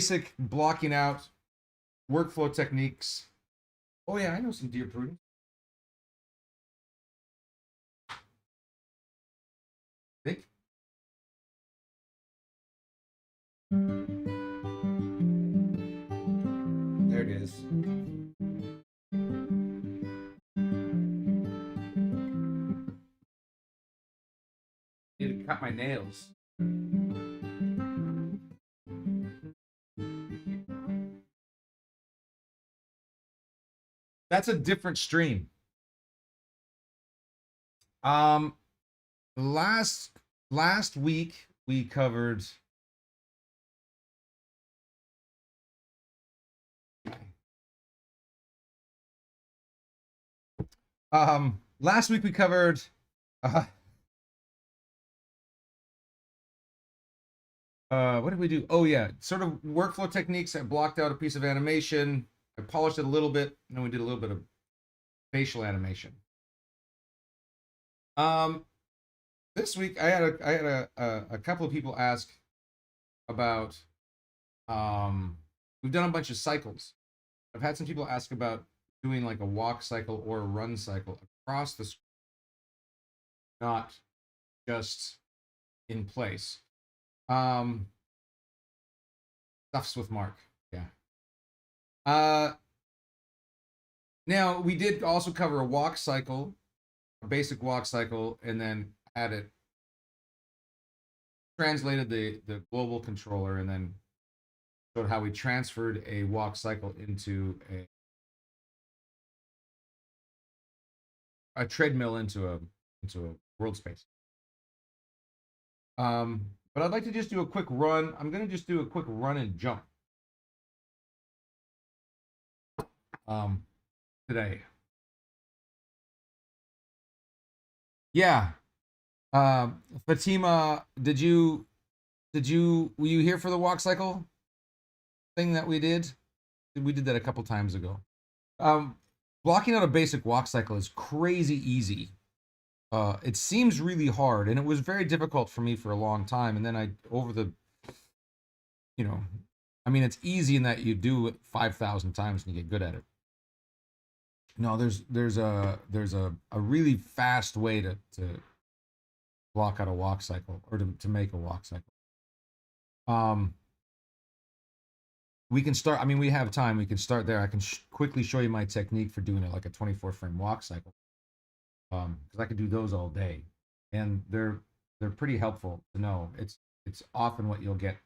basic blocking out workflow techniques. Oh yeah, I know some deer prudence. Think. There it is. Need to cut my nails. That's a different stream. Last week we covered last week we covered what did we do? Oh yeah, sort of workflow techniques. I blocked out a piece of animation. I polished it a little bit, and then we did a little bit of facial animation. This week I had a couple of people ask about we've done a bunch of cycles. I've had some people ask about doing like a walk cycle or a run cycle across the screen, not just in place. Stuffs with Mark. Yeah. Now we did also cover a walk cycle, a basic walk cycle, and then added translated the global controller, and then showed how we transferred a walk cycle into a treadmill into a world space. But I'd like to just do a quick run. I'm going to just do a quick run and jump today. Yeah. Fatima, were you here for the walk cycle thing that we did? We did that a couple times ago. Blocking out a basic walk cycle is crazy easy. It seems really hard, and it was very difficult for me for a long time. And then I it's easy in that you do it 5,000 times and you get good at it. No, there's a really fast way to block out a walk cycle, or to make a walk cycle. We can start. I mean, we have time. We can start there. I can quickly show you my technique for doing it like a 24 frame walk cycle. Because I could do those all day, and they're pretty helpful to know. It's often what you'll get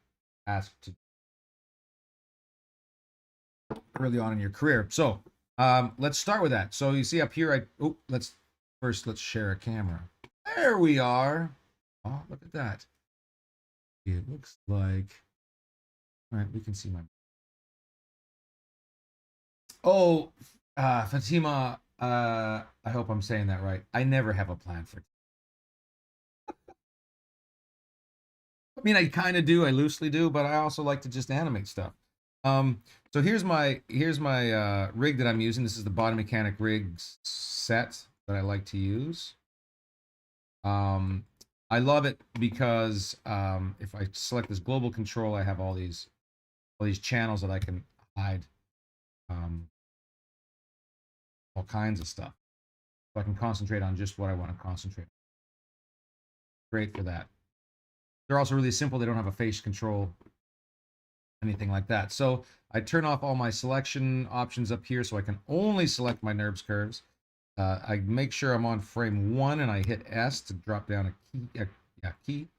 asked to early on in your career. So let's start with that. So you see up here, let's share a camera. There we are. Oh, look at that. It looks like, all right, we can see my. Oh, Fatima, I hope I'm saying that right. I never have a plan for. I mean, I kind of do. I loosely do, but I also like to just animate stuff. So here's my rig that I'm using. This is the Body Mechanic rig set that I like to use. I love it because if I select this global control, I have all these channels that I can hide all kinds of stuff. So I can concentrate on just what I want to concentrate on. Great for that. They're also really simple. They don't have a face control, anything like that. So I turn off all my selection options up here so I can only select my NURBS curves. I make sure I'm on frame 1 and I hit S to drop down a key.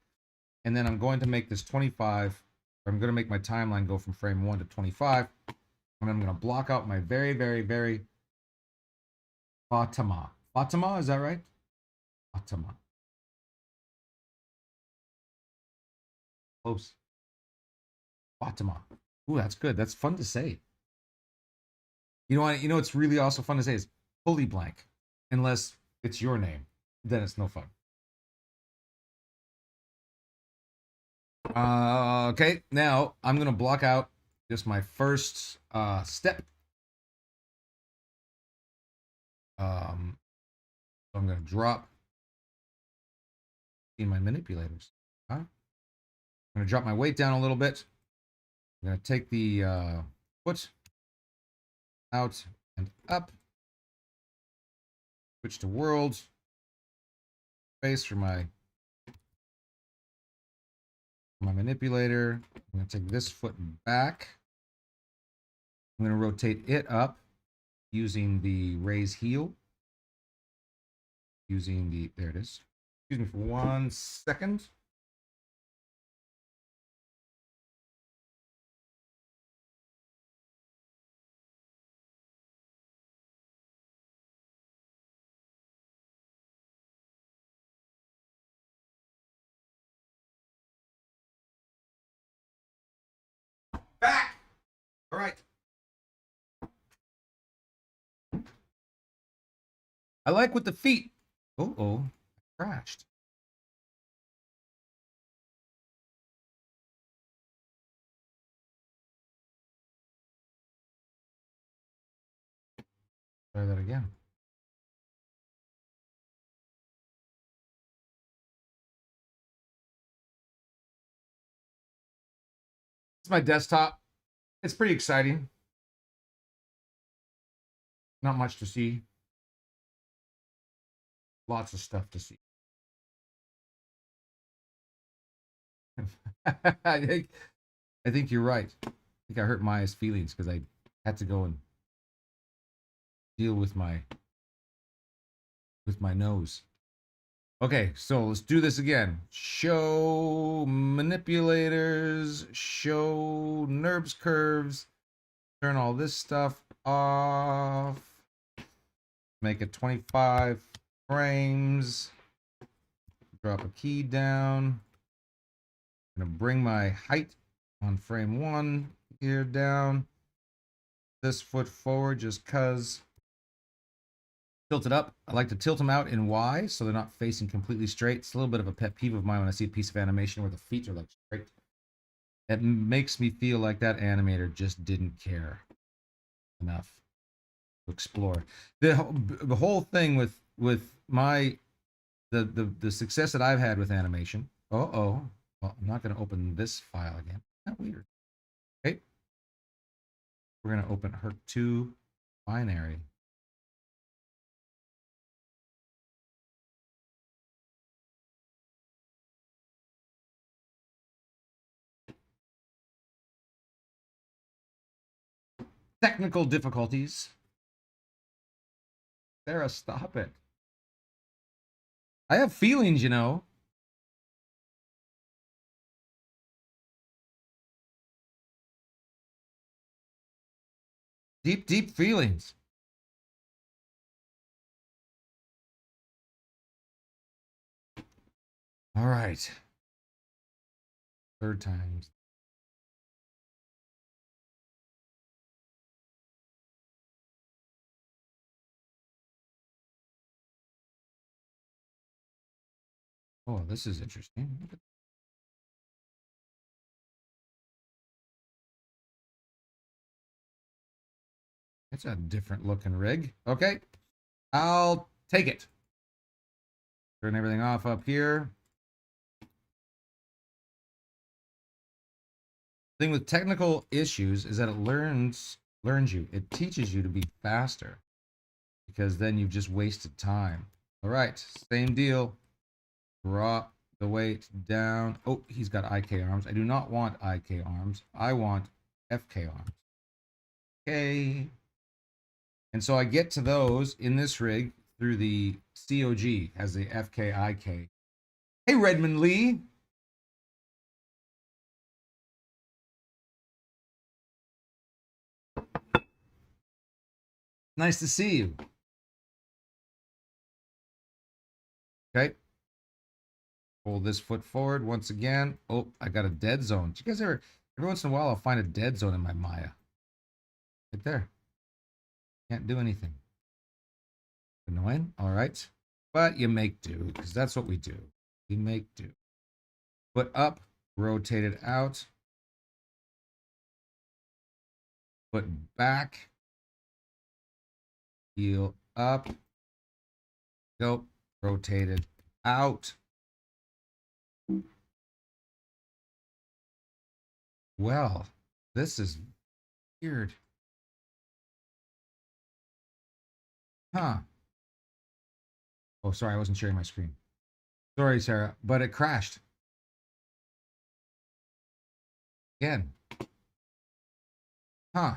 And then I'm going to make this 25. I'm going to make my timeline go from frame 1 to 25. And I'm going to block out my very, very, very Fatima. Fatima, is that right? Fatima. Close. Fatima. Ooh, that's good. That's fun to say. You know what's really also fun to say is Pullyblank. Unless it's your name, then it's no fun. Okay, now I'm going to block out just my first step. I'm going to drop in my manipulators. I'm going to drop my weight down a little bit. I'm going to take the foot out and up. Switch to world. Space for my manipulator. I'm going to take this foot back. I'm going to rotate it up using the raise heel. Using the, there it is. Excuse me for 1 second. Back! All right. I like with the feet. Oh, crashed. Try that again. It's my desktop. It's pretty exciting. Not much to see. Lots of stuff to see. I think you're right. I think I hurt Maya's feelings because I had to go and deal with my nose. Okay, so let's do this again. Show manipulators, show NURBS curves, turn all this stuff off, make it 25 frames, drop a key down. I'm gonna bring my height on frame 1 here down, this foot forward just cause. Tilt it up. I like to tilt them out in Y so they're not facing completely straight. It's a little bit of a pet peeve of mine when I see a piece of animation where the feet are like straight. It makes me feel like that animator just didn't care enough to explore. The whole thing with my the success that I've had with animation. Well, I'm not going to open this file again. That's weird. Okay. We're going to open HERC2 binary. Technical difficulties. Sarah, stop it. I have feelings, you know. Deep, deep feelings. All right. Third time. Oh, this is interesting. It's a different looking rig. Okay. I'll take it. Turn everything off up here. Thing with technical issues is that it learns you. It teaches you to be faster because then you've just wasted time. All right, same deal. Drop the weight down. Oh, he's got IK arms. I do not want IK arms. I want FK arms. Okay. And so I get to those in this rig through the COG as the FKIK. Hey, Redmond Lee. Nice to see you. Okay. Pull this foot forward once again. Oh, I got a dead zone. Do you guys ever, every once in a while, I'll find a dead zone in my Maya. Right there. Can't do anything. Annoying. All right. But you make do, because that's what we do. We make do. Foot up, rotate it out. Foot back. Heel up. Go. Rotate it out. Well, This is weird. Huh. Oh, sorry, I wasn't sharing my screen. Sorry, Sarah, but it crashed. Again. Huh.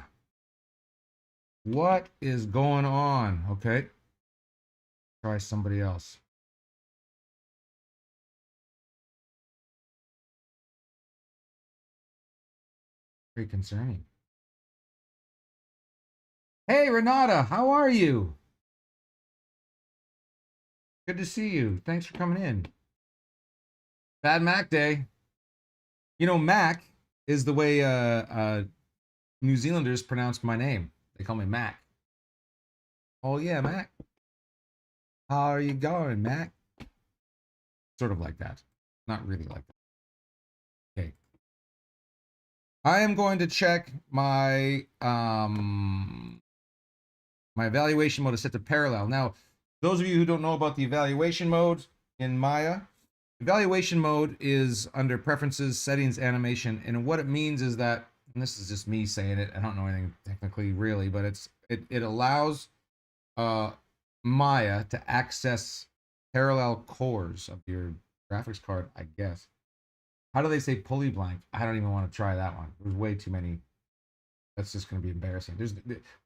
What is going on? Okay. Try somebody else. Very concerning. Hey, Renata, how are you? Good to see you. Thanks for coming in. Bad Mac Day. You know, Mac is the way New Zealanders pronounce my name. They call me Mac. Oh, yeah, Mac. How are you going, Mac? Sort of like that. Not really like that. Okay. I am going to check my my evaluation mode is set to parallel. Now, those of you who don't know about the evaluation mode in Maya, evaluation mode is under preferences, settings, animation, and what it means is that, and this is just me saying it, I don't know anything technically really, but it allows Maya to access parallel cores of your graphics card, I guess. How do they say Pullyblank? I don't even want to try that one. There's way too many. That's just going to be embarrassing.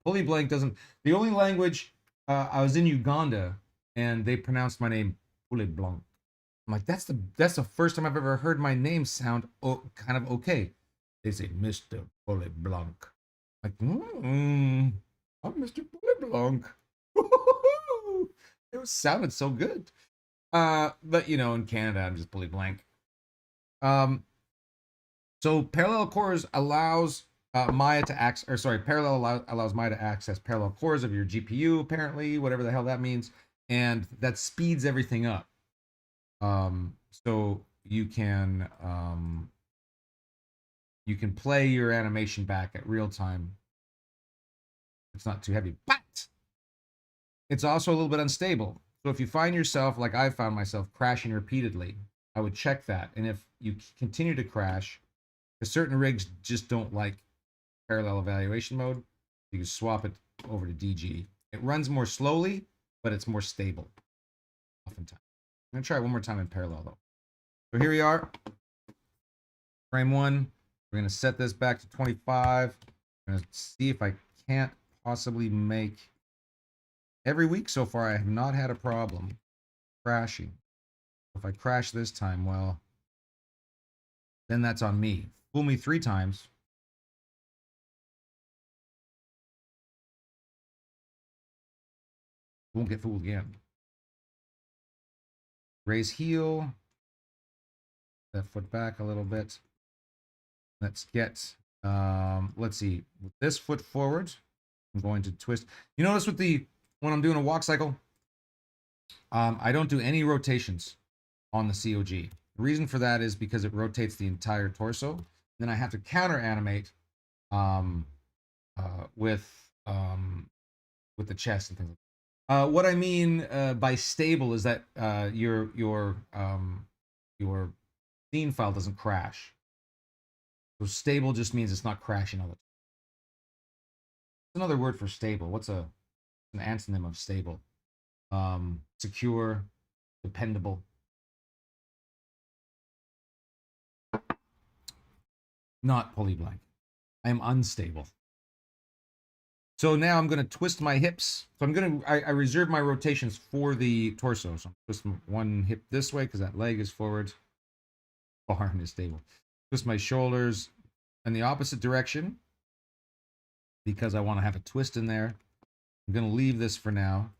Pullyblank doesn't. The only language I was in Uganda and they pronounced my name Pullyblank. I'm like, that's the first time I've ever heard my name sound kind of okay. They say Mr. Pullyblank. Like, I'm Mr. Pullyblank. It sounded so good. But you know, in Canada, I'm just Pullyblank. So parallel cores allows Maya to access, or sorry, parallel allows Maya to access parallel cores of your GPU, apparently, whatever the hell that means, and that speeds everything up. So you can play your animation back at real time. It's not too heavy, but it's also a little bit unstable. So if you find yourself, like I found myself, crashing repeatedly, I would check that. And if you continue to crash, because certain rigs just don't like parallel evaluation mode, you can swap it over to DG. It runs more slowly, but it's more stable. Oftentimes. I'm gonna try it one more time in parallel though. So here we are, frame one. We're gonna set this back to 25. I'm gonna see if I can't possibly make. Every week so far, I have not had a problem crashing. If I crash this time, well, then that's on me. Fool me 3 times. Won't get fooled again. Raise heel. That foot back a little bit. Let's get, let's see, with this foot forward, I'm going to twist. You notice when I'm doing a walk cycle, I don't do any rotations on the COG. The reason for that is because it rotates the entire torso. Then I have to counter animate with the chest and things like that. What I mean by stable is that your scene file doesn't crash. So stable just means it's not crashing all the time. Another word for stable. What's an antonym of stable? Secure, dependable. Not Pullyblank. I am unstable. So now I'm going to twist my hips. So I reserve my rotations for the torso. So I'm twisting one hip this way because that leg is forward. Arm is stable. Twist my shoulders in the opposite direction because I want to have a twist in there. I'm going to leave this for now.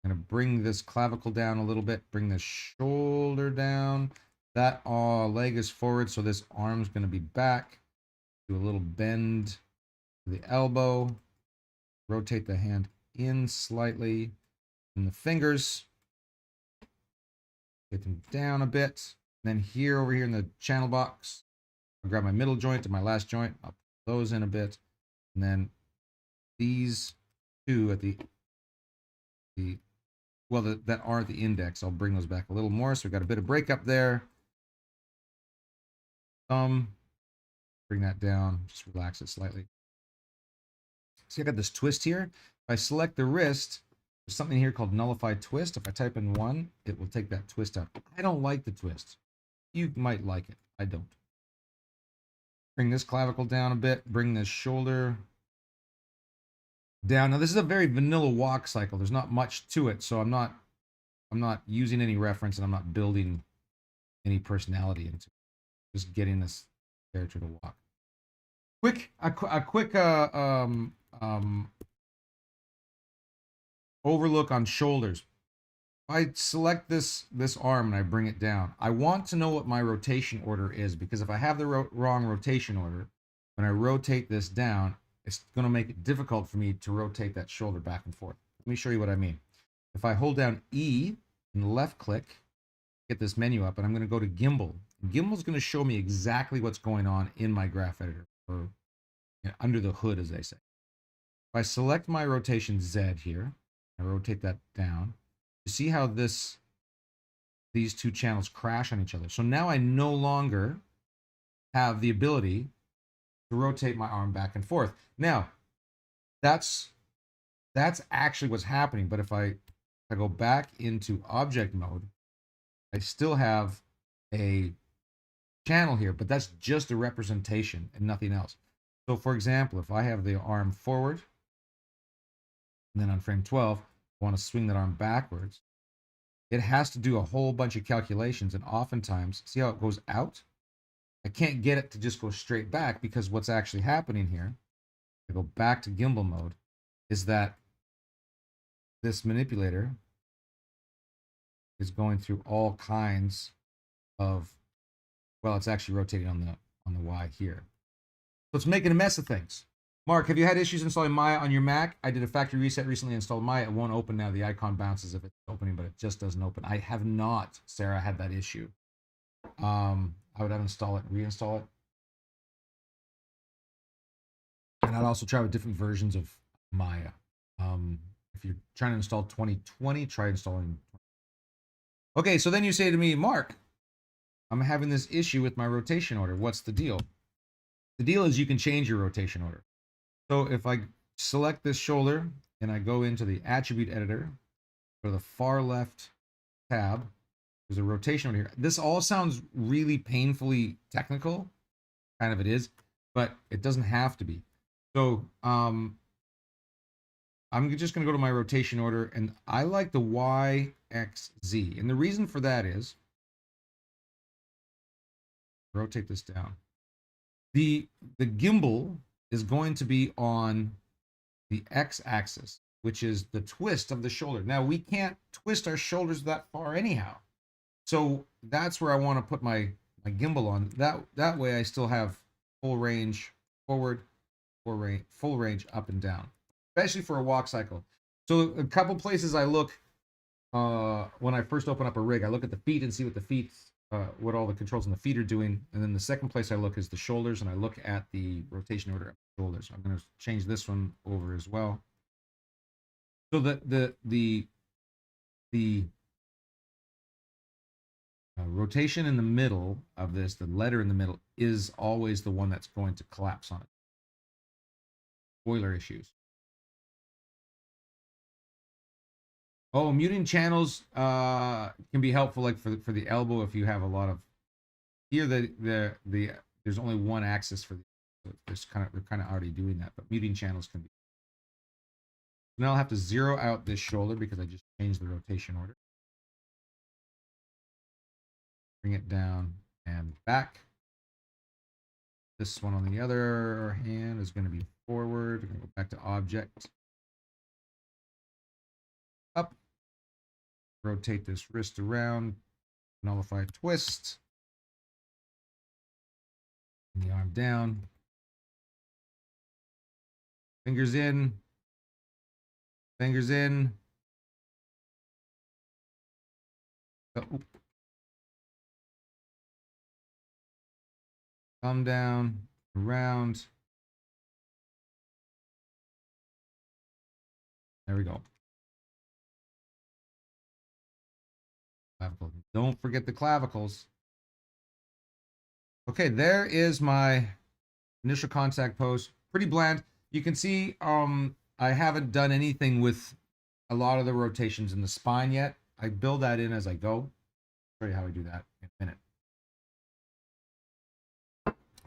I'm going to bring this clavicle down a little bit, bring the shoulder down. That leg is forward, so this arm's going to be back. Do a little bend to the elbow. Rotate the hand in slightly. And the fingers, get them down a bit. And then here, over here in the channel box, I'll grab my middle joint and my last joint. I'll put those in a bit. And then these two at that are at the index, I'll bring those back a little more. So we've got a bit of breakup there. Bring that down, just relax it slightly. See, I got this twist here. If I select the wrist, there's something here called nullify twist. If I type in 1, it will take that twist out. I don't like the twist. You might like it. I don't. Bring this clavicle down a bit. Bring this shoulder down. Now, this is a very vanilla walk cycle. There's not much to it, so I'm not using any reference, and I'm not building any personality into it. Just getting this character to walk. A quick overlook on shoulders. If I select this arm and I bring it down, I want to know what my rotation order is, because if I have the wrong rotation order, when I rotate this down, it's going to make it difficult for me to rotate that shoulder back and forth. Let me show you what I mean. If I hold down E and left click, get this menu up, and I'm going to go to gimbal. Gimbal is going to show me exactly what's going on in my graph editor, or under the hood, as they say. If I select my rotation Z here, I rotate that down. You see how these two channels crash on each other. So now I no longer have the ability to rotate my arm back and forth. Now, that's actually what's happening. But if I go back into object mode, I still have a channel here, but that's just a representation and nothing else. So for example, if I have the arm forward, and then on frame 12, I want to swing that arm backwards, it has to do a whole bunch of calculations, and oftentimes, see how it goes out? I can't get it to just go straight back, because what's actually happening here, I go back to gimbal mode, is that this manipulator is going through all kinds of, well, it's actually rotating on the Y here. So it's making a mess of things. Mark, have you had issues installing Maya on your Mac? I did a factory reset recently, installed Maya. It won't open now. The icon bounces if it's opening, but it just doesn't open. I have not, Sarah, had that issue. I would uninstall it and reinstall it. And I'd also try with different versions of Maya. If you're trying to install 2020, try installing. Okay, so then you say to me, Mark, I'm having this issue with my rotation order. What's the deal? The deal is you can change your rotation order. So if I select this shoulder and I go into the attribute editor, go to the far left tab, there's a rotation order here. This all sounds really painfully technical. Kind of it is, but it doesn't have to be. So I'm just going to go to my rotation order, and I like the Y, X, Z. And the reason for that is, rotate this down. The gimbal is going to be on the X axis, which is the twist of the shoulder. Now, we can't twist our shoulders that far anyhow. So that's where I want to put my gimbal on. That way I still have full range forward, full range up and down, especially for a walk cycle. So a couple places I look when I first open up a rig, I look at the feet and see what the feet, what all the controls on the feet are doing. And then the second place I look is the shoulders, and I look at the rotation order of the shoulders. I'm going to change this one over as well. So the rotation in the middle of this, the letter in the middle, is always the one that's going to collapse on it. Spoiler issues. Oh, muting channels can be helpful, like for the elbow, if you have a lot of. Here there's only one axis for the, so we're kind of already doing that, but muting channels can be. Now I'll have to zero out this shoulder because I just changed the rotation order. Bring it down and back. This one on the other hand is going to be forward. We're going to go back to object. Up. Rotate this wrist around. Nullify twist. And the arm down. Fingers in. Fingers in. Oh. Thumb down, around. There we go. Clavicle. Don't forget the clavicles. Okay, there is my Initial contact pose, pretty bland. You can see I haven't done anything with a lot of the rotations in the spine yet. I build that in as I go. I'll show you how I do that in a minute.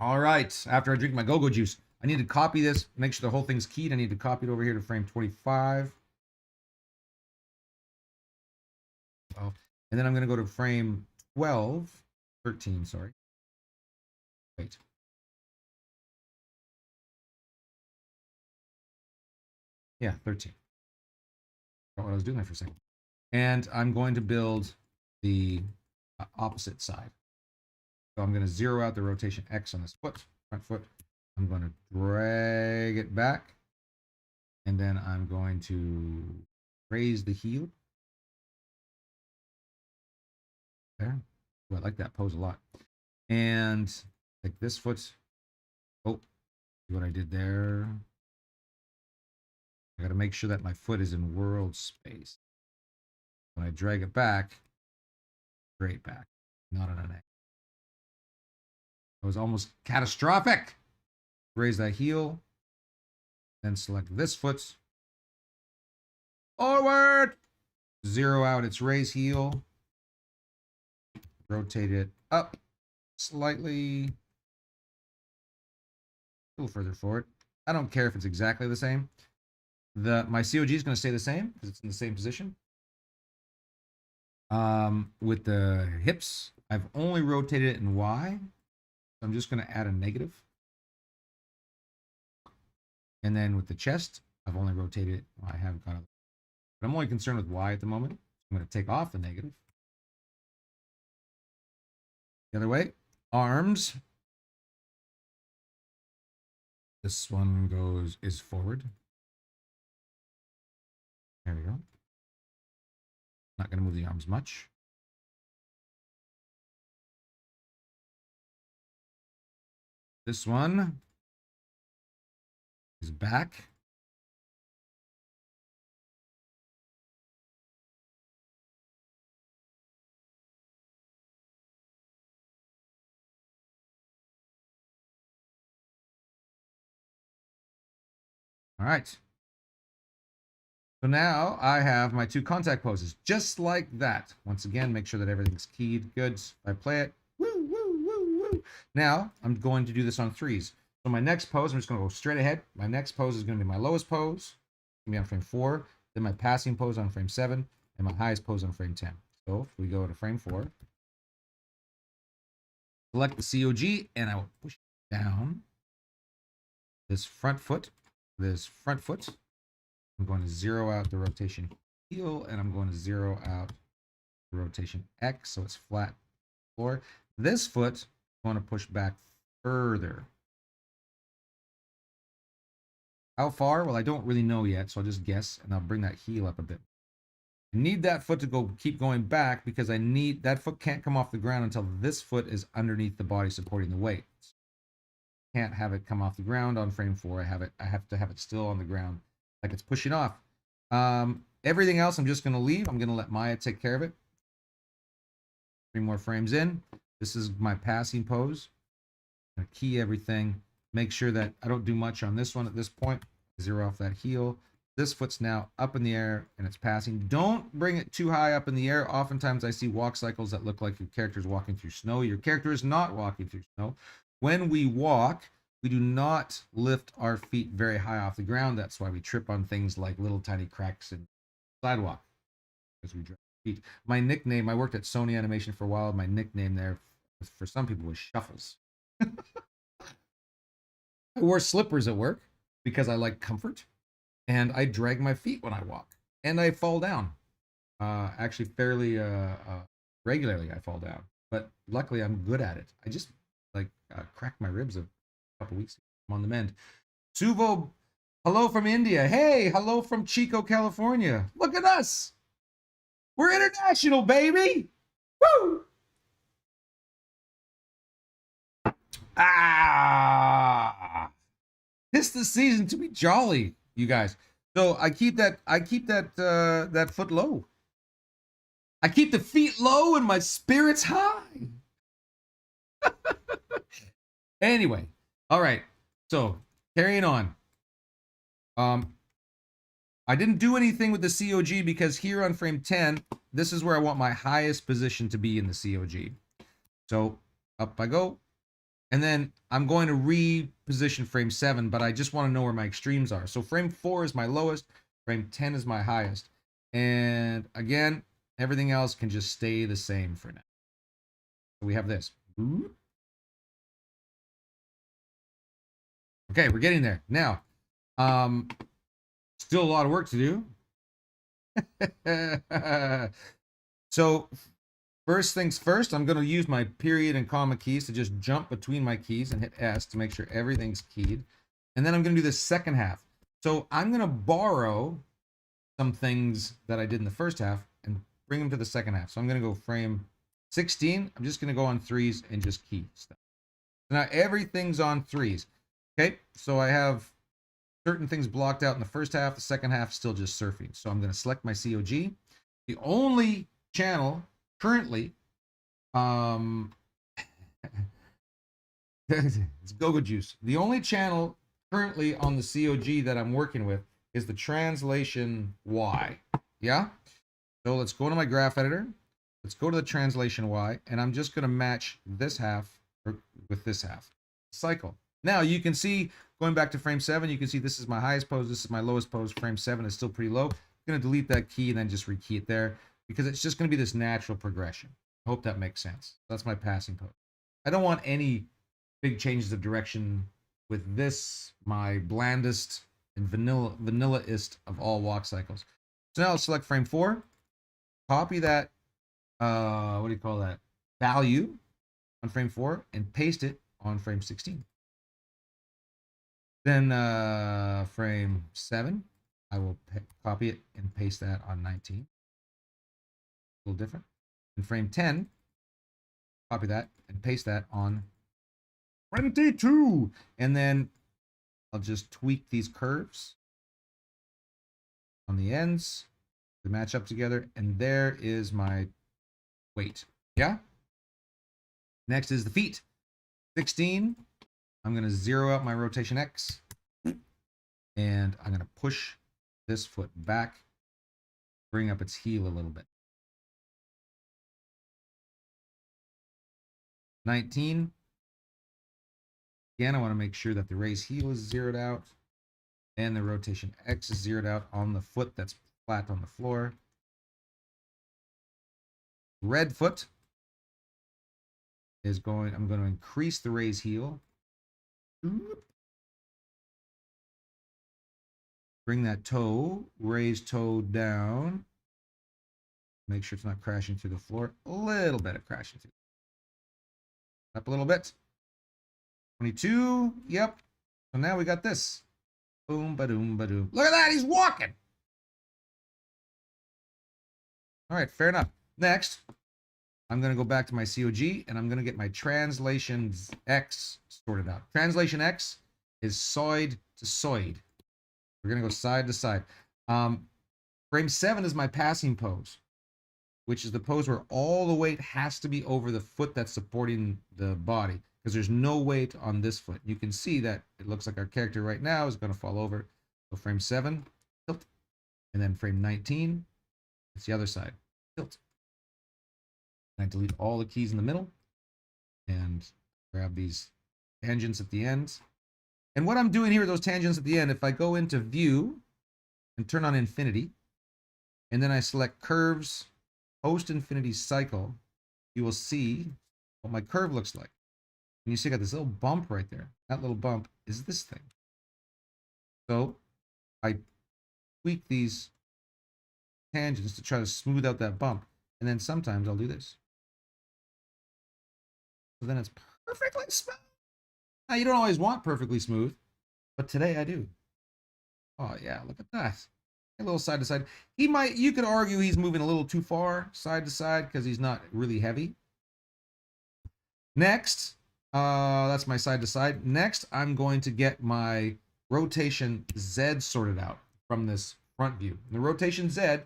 All right, after I drink my go-go juice, I need to copy this, make sure the whole thing's keyed. I need to copy it over here to frame 25. Oh, and then I'm going to go to frame 12, 13, sorry. Wait. Yeah, 13. Forgot what I was doing there for a second. And I'm going to build the opposite side. So I'm going to zero out the rotation X on this foot, front foot. I'm going to drag it back. And then I'm going to raise the heel. There. Ooh, I like that pose a lot. And take this foot. Oh, see what I did there? I got to make sure that my foot is in world space. When I drag it back, straight back, not on an angle. That was almost catastrophic. Raise that heel. Then select this foot. Forward. Zero out its raise heel. Rotate it up slightly. A little further forward. I don't care if it's exactly the same. My COG is going to stay the same because it's in the same position. With the hips, I've only rotated it in Y. So I'm just going to add a negative. And then with the chest, I've only rotated it. Well, I haven't got it. But I'm only concerned with Y at the moment. I'm going to take off the negative. The other way. Arms. This one is forward. There we go. Not going to move the arms much. This one is back. All right. So now I have my two contact poses, just like that. Once again, make sure that everything's keyed good. If I play it, woo, woo, woo, woo. Now I'm going to do this on threes. So my next pose, I'm just going to go straight ahead. My next pose is going to be my lowest pose. It's going to be on frame 4. Then my passing pose on frame 7. And my highest pose on frame 10. So if we go to frame 4, select the COG, and I will push down this front foot. I'm going to zero out the rotation heel, and I'm going to zero out the rotation X, so it's flat floor. This foot, I want to push back further. How far? Well, I don't really know yet, so I'll just guess, and I'll bring that heel up a bit. I need that foot to keep going back because that foot can't come off the ground until this foot is underneath the body supporting the weight. Can't have it come off the ground on frame 4. I have to have it still on the ground like it's pushing off. Everything else I'm just going to leave. I'm going to let Maya take care of it. 3 more frames in. This is my passing pose. I'm going to key everything. Make sure that I don't do much on this one at this point. Zero off that heel. This foot's now up in the air and it's passing. Don't bring it too high up in the air. Oftentimes I see walk cycles that look like your character is walking through snow. Your character is not walking through snow. When we walk, we do not lift our feet very high off the ground. That's why we trip on things like little tiny cracks in the sidewalk because we drag our feet. My nickname, I worked at Sony Animation for a while. My nickname there for some people was Shuffles. I wore slippers at work because I like comfort, and I drag my feet when I walk, and I fall down. Actually, fairly regularly I fall down, but luckily I'm good at it. I just cracked my ribs a couple weeks ago. I'm on the mend. Suvo, hello from India. Hey, hello from Chico, California. Look at us. We're international, baby. Woo! It's the season to be jolly, you guys. So I keep that that foot low. I keep the feet low and my spirits high. Anyway, all right. So carrying on. I didn't do anything with the COG because here on frame 10, this is where I want my highest position to be in the COG. So up I go. And then I'm going to reposition frame 7, but I just want to know where my extremes are. So frame 4 is my lowest, frame 10 is my highest. And again, everything else can just stay the same for now. So we have this. Okay, we're getting there. Now, still a lot of work to do. So first things first, I'm going to use my period and comma keys to just jump between my keys and hit S to make sure everything's keyed. And then I'm going to do the second half. So I'm going to borrow some things that I did in the first half and bring them to the second half. So I'm going to go frame 16. I'm just going to go on 3s and just key stuff. So now everything's on 3s. Okay, so I have certain things blocked out in the first half. The second half still just surfing. So I'm going to select my COG. The only channel currently, it's go-go juice. The only channel currently on the COG that I'm working with is the translation Y. Yeah? So let's go to my graph editor. Let's go to the translation Y, and I'm just going to match this half with this half. Cycle. Now you can see, going back to frame 7, you can see this is my highest pose, this is my lowest pose. Frame 7 is still pretty low. I'm going to delete that key and then just rekey it there because it's just going to be this natural progression. I hope that makes sense. That's my passing pose. I don't want any big changes of direction with this, my blandest and vanilla-ist of all walk cycles. So now I'll select frame 4, copy that, what do you call that, value on frame 4 and paste it on frame 16. Then frame 7, I will copy it and paste that on 19. A little different. In frame 10, copy that and paste that on 22. And then I'll just tweak these curves on the ends to match up together. And there is my weight. Yeah? Next is the feet. 16. I'm going to zero out my rotation X. And I'm going to push this foot back, bring up its heel a little bit. 19. Again, I want to make sure that the raise heel is zeroed out and the rotation X is zeroed out on the foot that's flat on the floor. Red foot is going, I'm going to increase the raise heel. Bring that toe, raise toe down. Make sure it's not crashing through the floor. A little bit of crashing through. Up a little bit. 22. Yep. So now we got this. Boom, ba-doom, ba-doom. Look at that. He's walking. All right. Fair enough. Next, I'm going to go back to my COG and I'm going to get my translation X sorted out. Translation X is side to side. We're going to go side to side. Frame 7 is my passing pose, which is the pose where all the weight has to be over the foot that's supporting the body because there's no weight on this foot. You can see that it looks like our character right now is going to fall over. So frame 7, tilt. And then frame 19, it's the other side, tilt. And I delete all the keys in the middle and grab these tangents at the end. And what I'm doing here with those tangents at the end, if I go into view and turn on infinity, and then I select curves, post infinity cycle, you will see what my curve looks like. And you see I got this little bump right there. That little bump is this thing. So I tweak these tangents to try to smooth out that bump. And then sometimes I'll do this. So then it's perfectly smooth. Now you don't always want perfectly smooth, but today I do. Oh yeah, look at that. A little side to side. You could argue he's moving a little too far side to side because he's not really heavy. Next, that's my side to side. Next, I'm going to get my rotation Z sorted out from this front view. And the rotation Z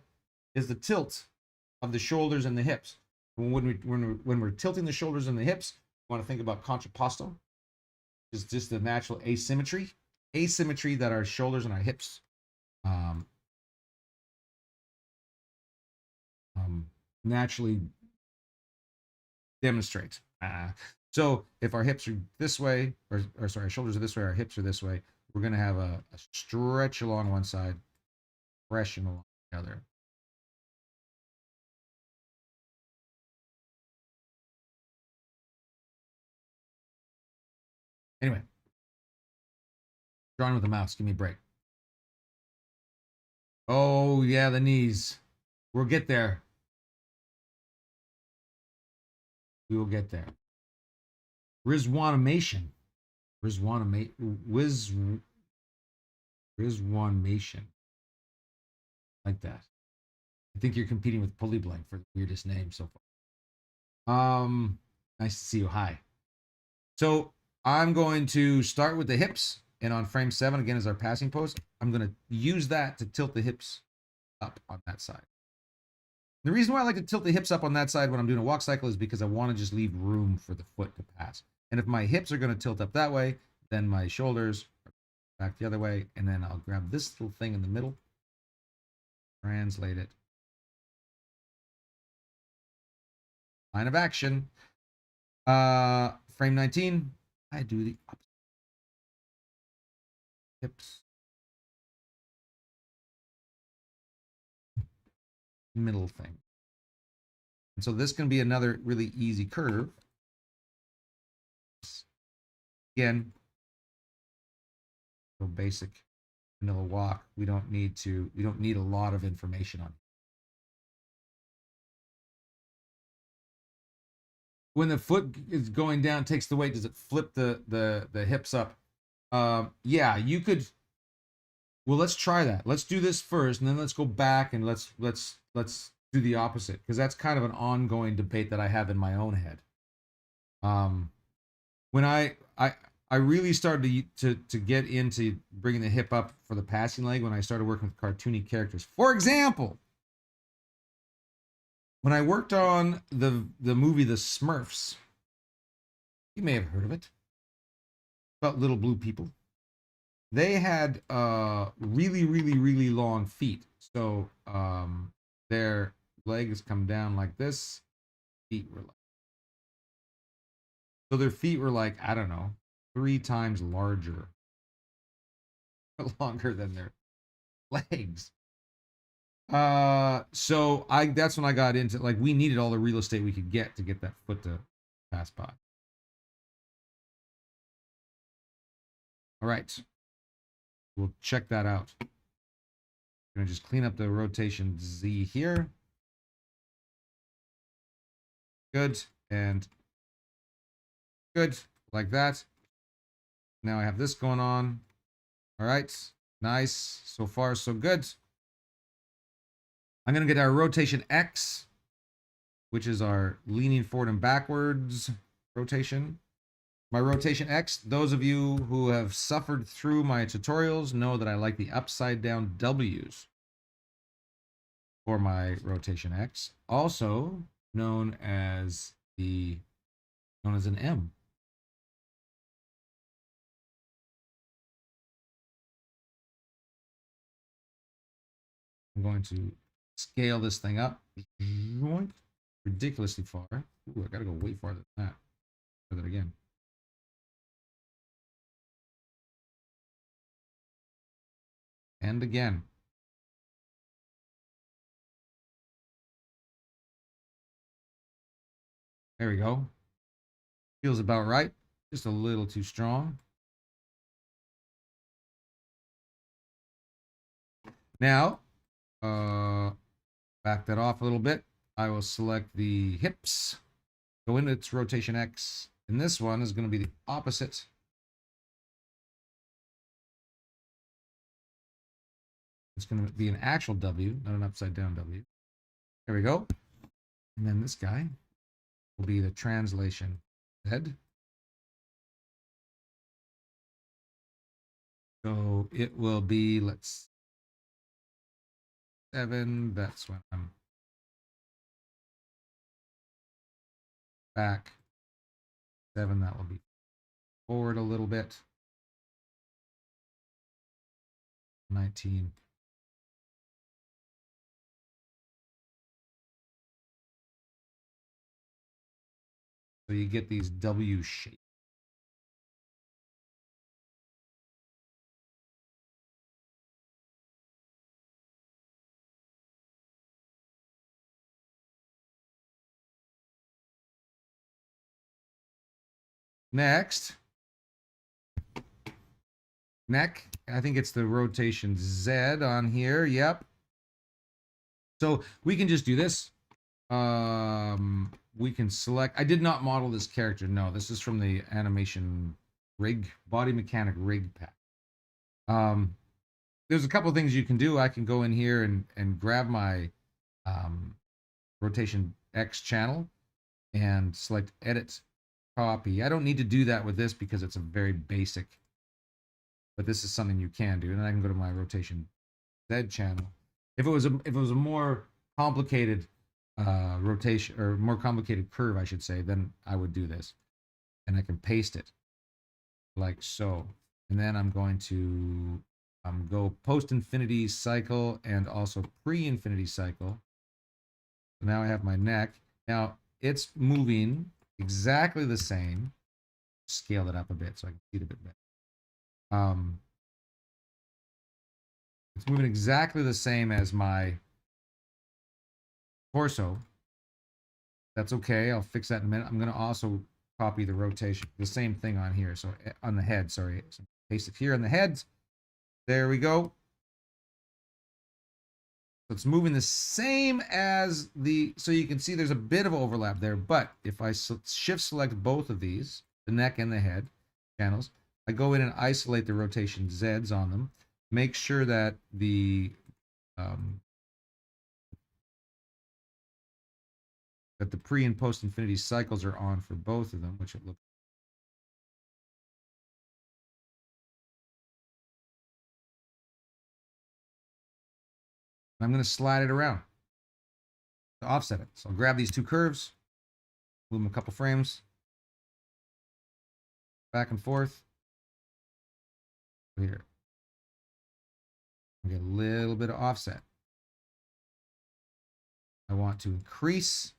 is the tilt of the shoulders and the hips. When we're tilting the shoulders and the hips, we want to think about contrapposto. It's just the natural asymmetry that our shoulders and our hips um, naturally demonstrate. So if our hips are this way, or sorry, our shoulders are this way, our hips are this way, we're going to have a stretch along one side, compression along the other. Anyway, drawing with the mouse. Give me a break. Oh, yeah, the knees. We'll get there. We will get there. Rizwanimation. Rizwanimation. Like that. I think you're competing with Pullyblank for the weirdest name so far. Nice to see you. Hi. So I'm going to start with the hips, and on frame 7 again is our passing post. I'm going to use that to tilt the hips up on that side. The reason why I like to tilt the hips up on that side when I'm doing a walk cycle is because I want to just leave room for the foot to pass. And if my hips are going to tilt up that way, then my shoulders are back the other way, and then I'll grab this little thing in the middle, translate it. Line of action. Frame 19, I do the opposite. Hips. Middle thing. And so this can be another really easy curve. Again, so basic vanilla walk. We don't need a lot of information on it. When the foot is going down, takes the weight, does it flip the hips up? Yeah, you could. Well, let's try that. Let's do this first, and then let's go back and let's do the opposite, because that's kind of an ongoing debate that I have in my own head. When I really started to get into bringing the hip up for the passing leg when I started working with cartoony characters. For example, when I worked on the movie The Smurfs, you may have heard of it, about little blue people. They had really long feet. So their legs come down like this. Feet were like, so their feet were like, I don't know, 3 times larger, longer than their legs. So that's when I got into, like, we needed all the real estate we could get to get that foot to pass by. All right, we'll check that out. I'm gonna just clean up the rotation Z here. Good, and good, like that. Now I have this going on. All right, nice. So far, so good. I'm gonna get our rotation X, which is our leaning forward and backwards rotation. My rotation X, those of you who have suffered through my tutorials know that I like the upside down W's for my rotation X, also known as an M. I'm going to scale this thing up ridiculously far. Ooh, I gotta go way farther than that. Try that again. And again. There we go. Feels about right. Just a little too strong. Now, back that off a little bit. I will select the hips, go into its rotation X, and this one is going to be the opposite. It's going to be an actual W, not an upside down W. There we go. And then this guy will be the translation Z. So it will be, let's 7. That's when I'm back. 7, that will be forward a little bit. 19. So you get these W shapes. Next, neck. I think it's the rotation Z on here. Yep. So we can just do this. We can select. I did not model this character. No, this is from the animation rig, body mechanic rig pack. There's a couple of things you can do. I can go in here and grab my rotation X channel and select edit copy. I don't need to do that with this because it's a very basic, but this is something you can do. And then I can go to my rotation Z channel. If it was a more complicated rotation or more complicated curve, I should say, then I would do this, and I can paste it like so. And then I'm going to go post-infinity cycle and also pre-infinity cycle. So now I have my neck. Now it's moving exactly the same. Scale it up a bit so I can see it a bit better. It's moving exactly the same as my torso. That's okay. I'll fix that in a minute. I'm going to also copy the rotation, the same thing on here. So on the head, sorry. So paste it here on the head. There we go. So it's moving the same as the, so you can see there's a bit of overlap there, but if I shift select both of these, the neck and the head channels, I go in and isolate the rotation Zs on them, make sure that the pre and post infinity cycles are on for both of them, which it looks. I'm going to slide it around to offset it. So I'll grab these two curves, move them a couple frames, back and forth. Here. Get a little bit of offset. I want to increase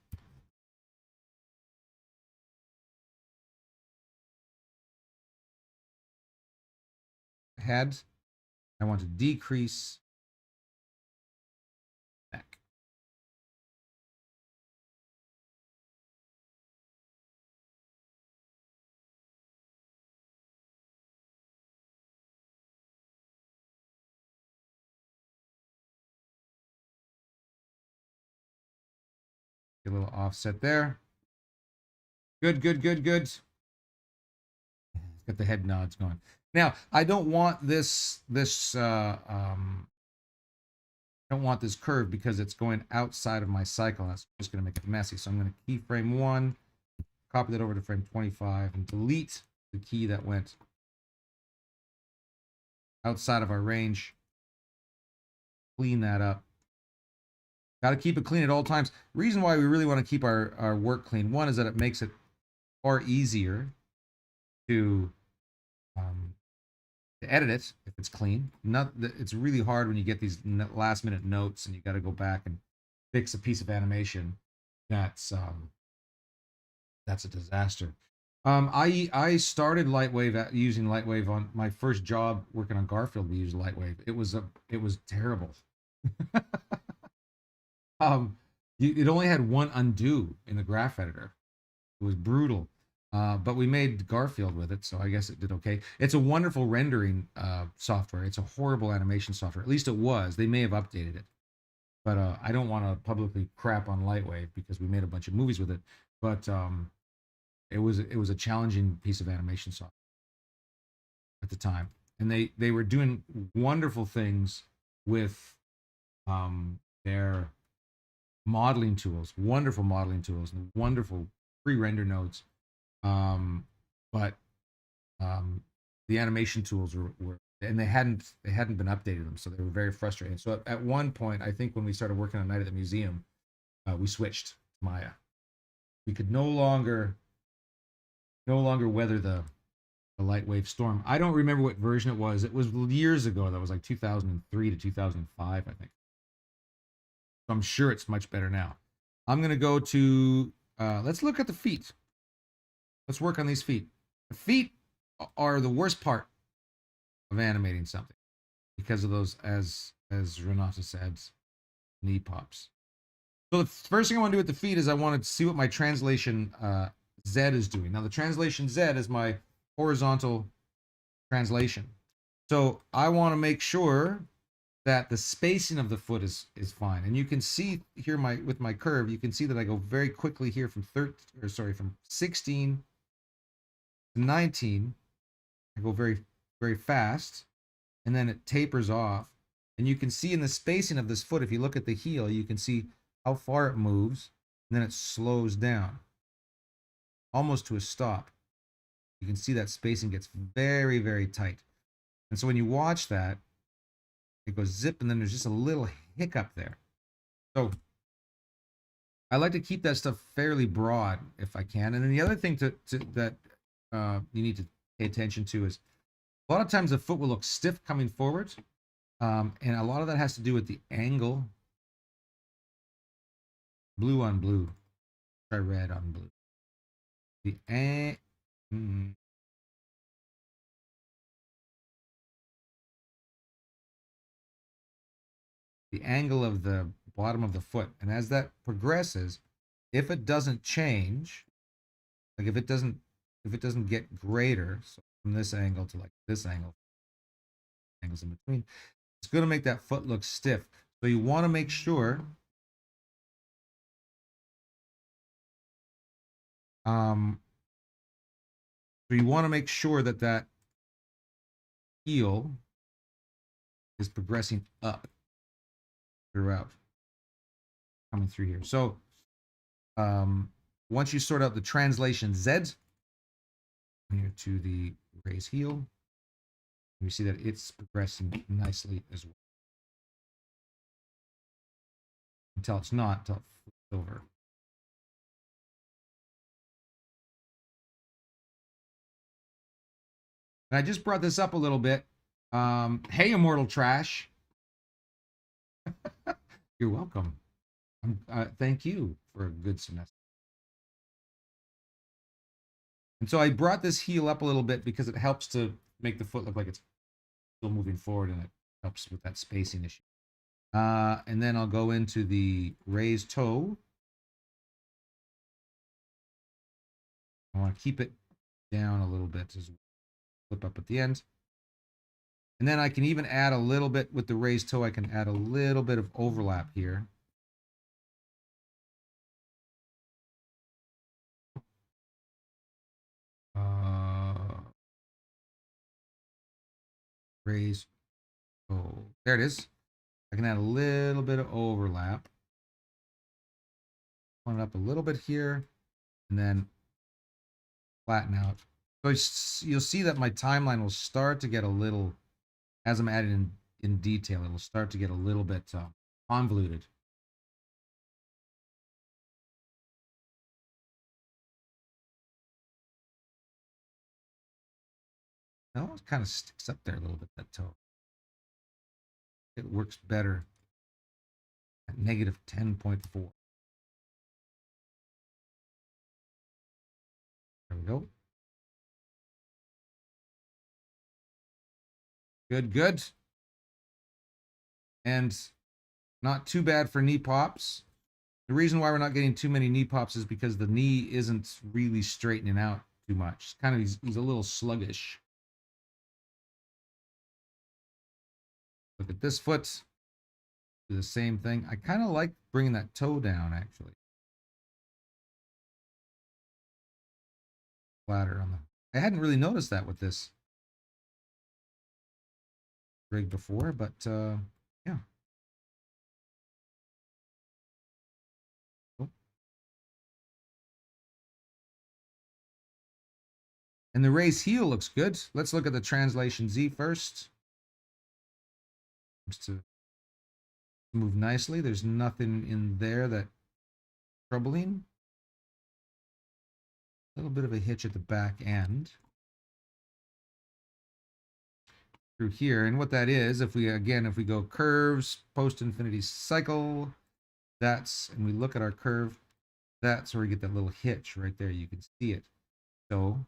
head. I want to decrease neck. Get a little offset there. Good, good, good, good. Got the head nods going. Now, I don't want this I don't want this curve because it's going outside of my cycle. That's just going to make it messy. So I'm going to keyframe 1, copy that over to frame 25, and delete the key that went outside of our range. Clean that up. Got to keep it clean at all times. Reason why we really want to keep our work clean, one is that it makes it far easier to edit it if it's clean. It's really hard when you get these last minute notes and you got to go back and fix a piece of animation. That's a disaster. I started Lightwave using Lightwave on my first job working on Garfield. We used Lightwave. It was terrible. It only had one undo in the graph editor. It was brutal. But we made Garfield with it, so I guess it did okay. It's a wonderful rendering software. It's a horrible animation software. At least it was. They may have updated it. But I don't want to publicly crap on Lightwave because we made a bunch of movies with it. But it was a challenging piece of animation software at the time. And they were doing wonderful things with their modeling tools, wonderful modeling tools, and wonderful pre-render nodes. But the animation tools were and they hadn't been updated them, so they were very frustrating. So at one point, I think when we started working on Night at the Museum, we switched to Maya. We could no longer weather the a light wave storm. I don't remember what version it was. It was years ago. That was like 2003 to 2005, I think. So I'm sure it's much better now. I'm going to go to, let's look at the feet. Let's work on these feet. The feet are the worst part of animating something because of those, as Renata said, knee pops. So the first thing I want to do with the feet is I want to see what my translation Z is doing. Now the translation Z is my horizontal translation. So I want to make sure that the spacing of the foot is fine. And you can see here with my curve, you can see that I go very quickly here from 16 to 19. I go very, very fast, and then it tapers off. And you can see in the spacing of this foot, if you look at the heel, you can see how far it moves, and then it slows down almost to a stop. You can see that spacing gets very, very tight. And so when you watch that, it goes zip, and then there's just a little hiccup there. So I like to keep that stuff fairly broad if I can. And then the other thing that you need to pay attention to is a lot of times the foot will look stiff coming forward. And a lot of that has to do with the angle. Blue on blue. Try red on blue. The angle of the bottom of the foot. And as that progresses, if it doesn't change, like if it doesn't get greater, so from this angle to like this angle, angles in between, it's going to make that foot look stiff. So you want to make sure that that heel is progressing up throughout, coming through here. So once you sort out the translation Z, here to the raise heel, you see that it's progressing nicely as well. Until it's not, until it flips over. And I just brought this up a little bit. Hey, Immortal Trash. You're welcome. Thank you for a good semester. And so I brought this heel up a little bit because it helps to make the foot look like it's still moving forward, and it helps with that spacing issue. And then I'll go into the raised toe. I want to keep it down a little bit as well. Flip up at the end. And then I can even add a little bit with the raised toe. I can add a little bit of overlap here. Raise toe. There it is. I can add a little bit of overlap. Point it up a little bit here, and then flatten out. So you'll see that my timeline will start to get a little, as I'm adding in detail, it'll start to get a little bit convoluted. That one kind of sticks up there a little bit, that toe. It works better at negative 10.4. There we go. Good, good. And not too bad for knee pops. The reason why we're not getting too many knee pops is because the knee isn't really straightening out too much. It's kind of, he's a little sluggish. Look at this foot. Do the same thing. I kind of like bringing that toe down, actually. Flatter on the... I hadn't really noticed that with this rig before, but yeah. Oh. And the raised heel looks good. Let's look at the translation Z first. Seems to move nicely. There's nothing in there that troubling. A little bit of a hitch at the back end. through here. And what that is, if we go curves, post-infinity cycle, and we look at our curve, that's where we get that little hitch right there. You can see it. So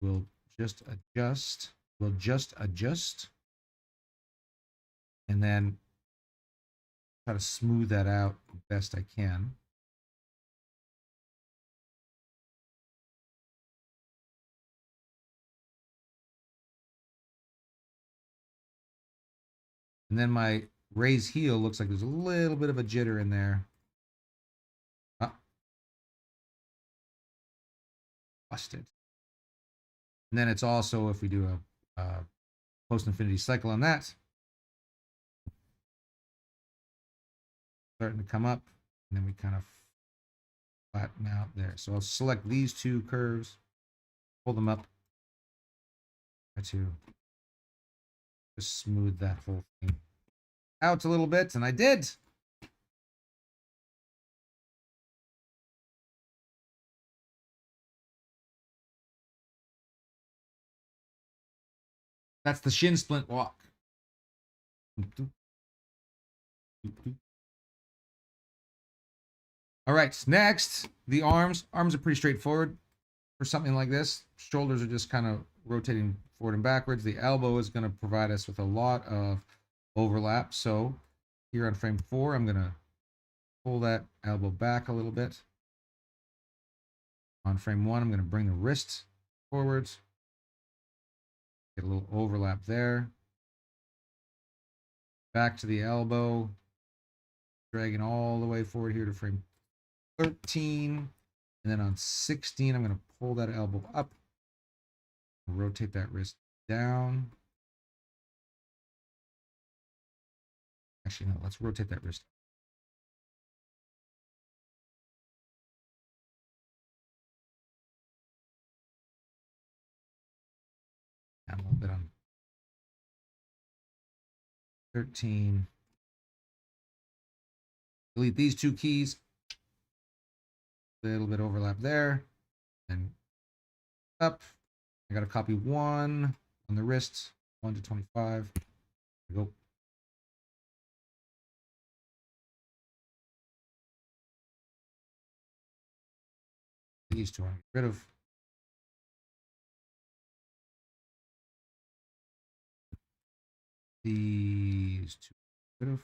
we'll just adjust, and then try to smooth that out best I can. And then my raise heel looks like there's a little bit of a jitter in there. Busted. And then it's also, if we do a post-infinity cycle on that, starting to come up, and then we kind of flatten out there. So I'll select these two curves, pull them up, try to just smooth that whole thing out a little bit, and I did. That's the shin splint walk. All right, next, the arms. Arms are pretty straightforward for something like this. Shoulders are just kind of rotating forward and backwards. The elbow is going to provide us with a lot of overlap. So here on frame 4, I'm going to pull that elbow back a little bit. On frame 1, I'm going to bring the wrist forwards. Get a little overlap there. Back to the elbow. Dragging all the way forward here to frame 13. And then on 16, I'm going to pull that elbow up. Rotate that wrist down. Actually, no, let's rotate that wrist. A little bit on 13. Delete these two keys. A little bit overlap there. And up. I got to copy 1 on the wrist. 1 to 25. There we go. These two I get rid of. These two get rid of.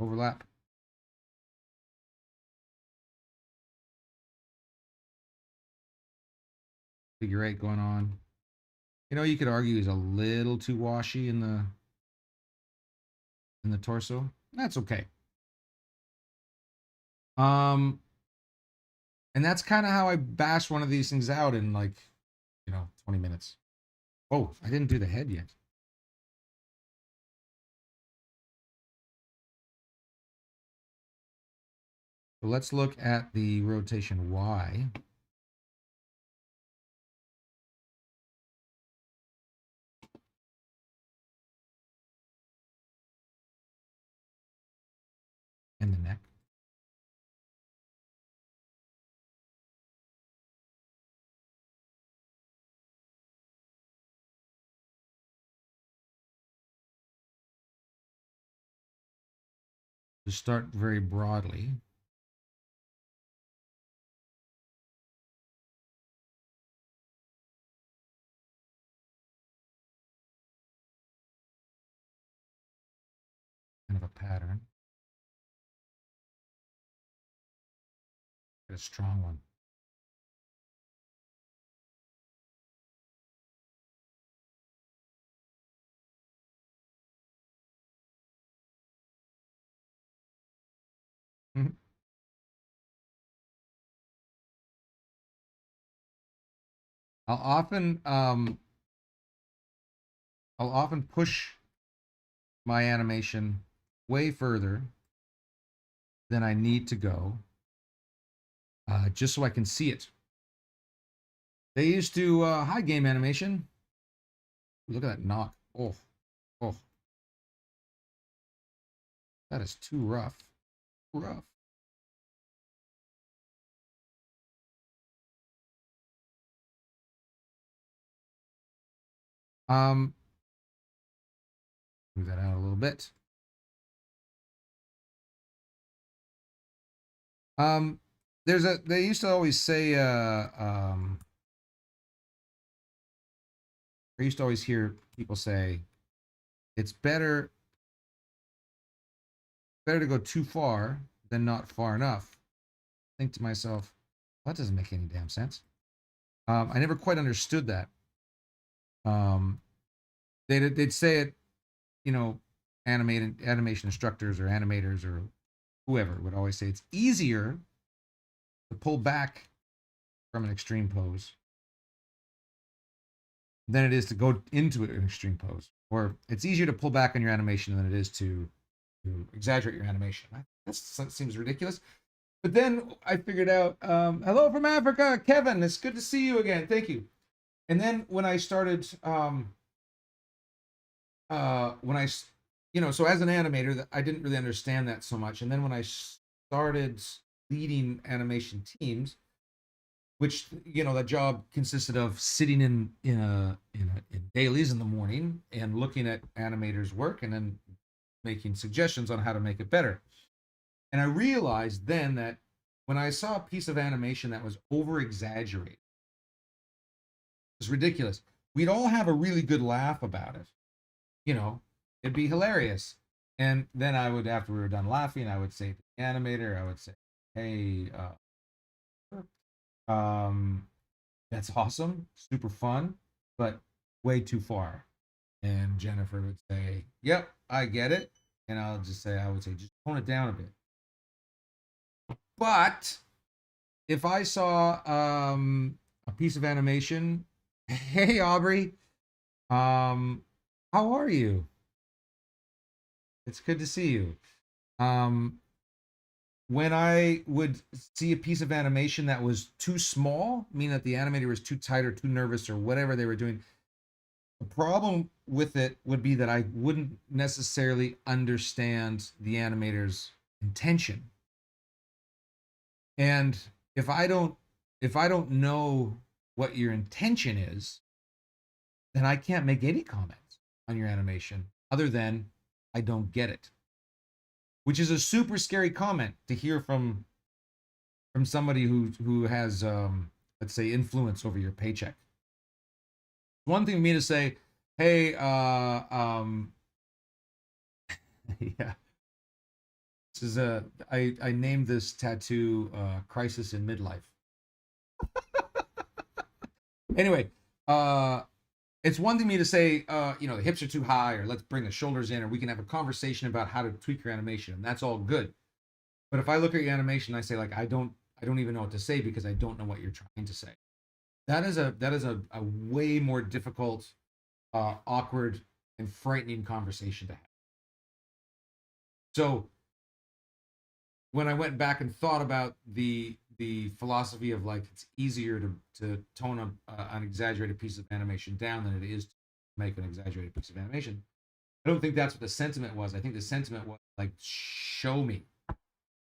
Overlap. Figure 8 going on. You know, you could argue he's a little too washy in the torso. That's okay. And that's kind of how I bash one of these things out in, like, 20 minutes. Oh, I didn't do the head yet. So let's look at the rotation Y. And the neck. To start very broadly. Kind of a pattern. Get a strong one. I'll often push my animation way further than I need to go, just so I can see it. They used to high game animation. Look at that knock. Oh, that is too rough. Move that out a little bit. They used to always say, I used to always hear people say, it's better to go too far than not far enough. Think to myself, well, that doesn't make any damn sense. I never quite understood that. They'd say it, you know, animation instructors or animators or whoever would always say it's easier to pull back from an extreme pose than it is to go into an extreme pose, or it's easier to pull back on your animation than it is to exaggerate your animation. That seems ridiculous. But then I figured out, hello from Africa, Kevin. It's good to see you again. Thank you. And then when I started, so as an animator, I didn't really understand that so much. And then when I started leading animation teams, which, that job consisted of sitting in dailies in the morning and looking at animators' work and then making suggestions on how to make it better. And I realized then that when I saw a piece of animation that was over exaggerated, it was ridiculous, we'd all have a really good laugh about it. It'd be hilarious. And then I would, after we were done laughing, I would say to the animator, I would say, hey, that's awesome, super fun, but way too far. And Jennifer would say, yep, I get it. And I would say, just tone it down a bit. But if I saw a piece of animation, hey Aubrey, how are you? It's good to see you. When I would see a piece of animation that was too small, meaning that the animator was too tight or too nervous or whatever they were doing, the problem with it would be that I wouldn't necessarily understand the animator's intention. And if I don't know what your intention is, then I can't make any comments on your animation other than I don't get it. Which is a super scary comment to hear from somebody who has let's say influence over your paycheck. One thing for me to say, hey, yeah, this is I named this tattoo Crisis in Midlife. Anyway, it's one thing for me to say, the hips are too high, or let's bring the shoulders in, or we can have a conversation about how to tweak your animation, and that's all good. But if I look at your animation, I say, like, I don't even know what to say because I don't know what you're trying to say. That is a way more difficult, awkward, and frightening conversation to have. So when I went back and thought about the philosophy of, like, it's easier to tone an exaggerated piece of animation down than it is to make an exaggerated piece of animation, I don't think that's what the sentiment was. I think the sentiment was, like, show me.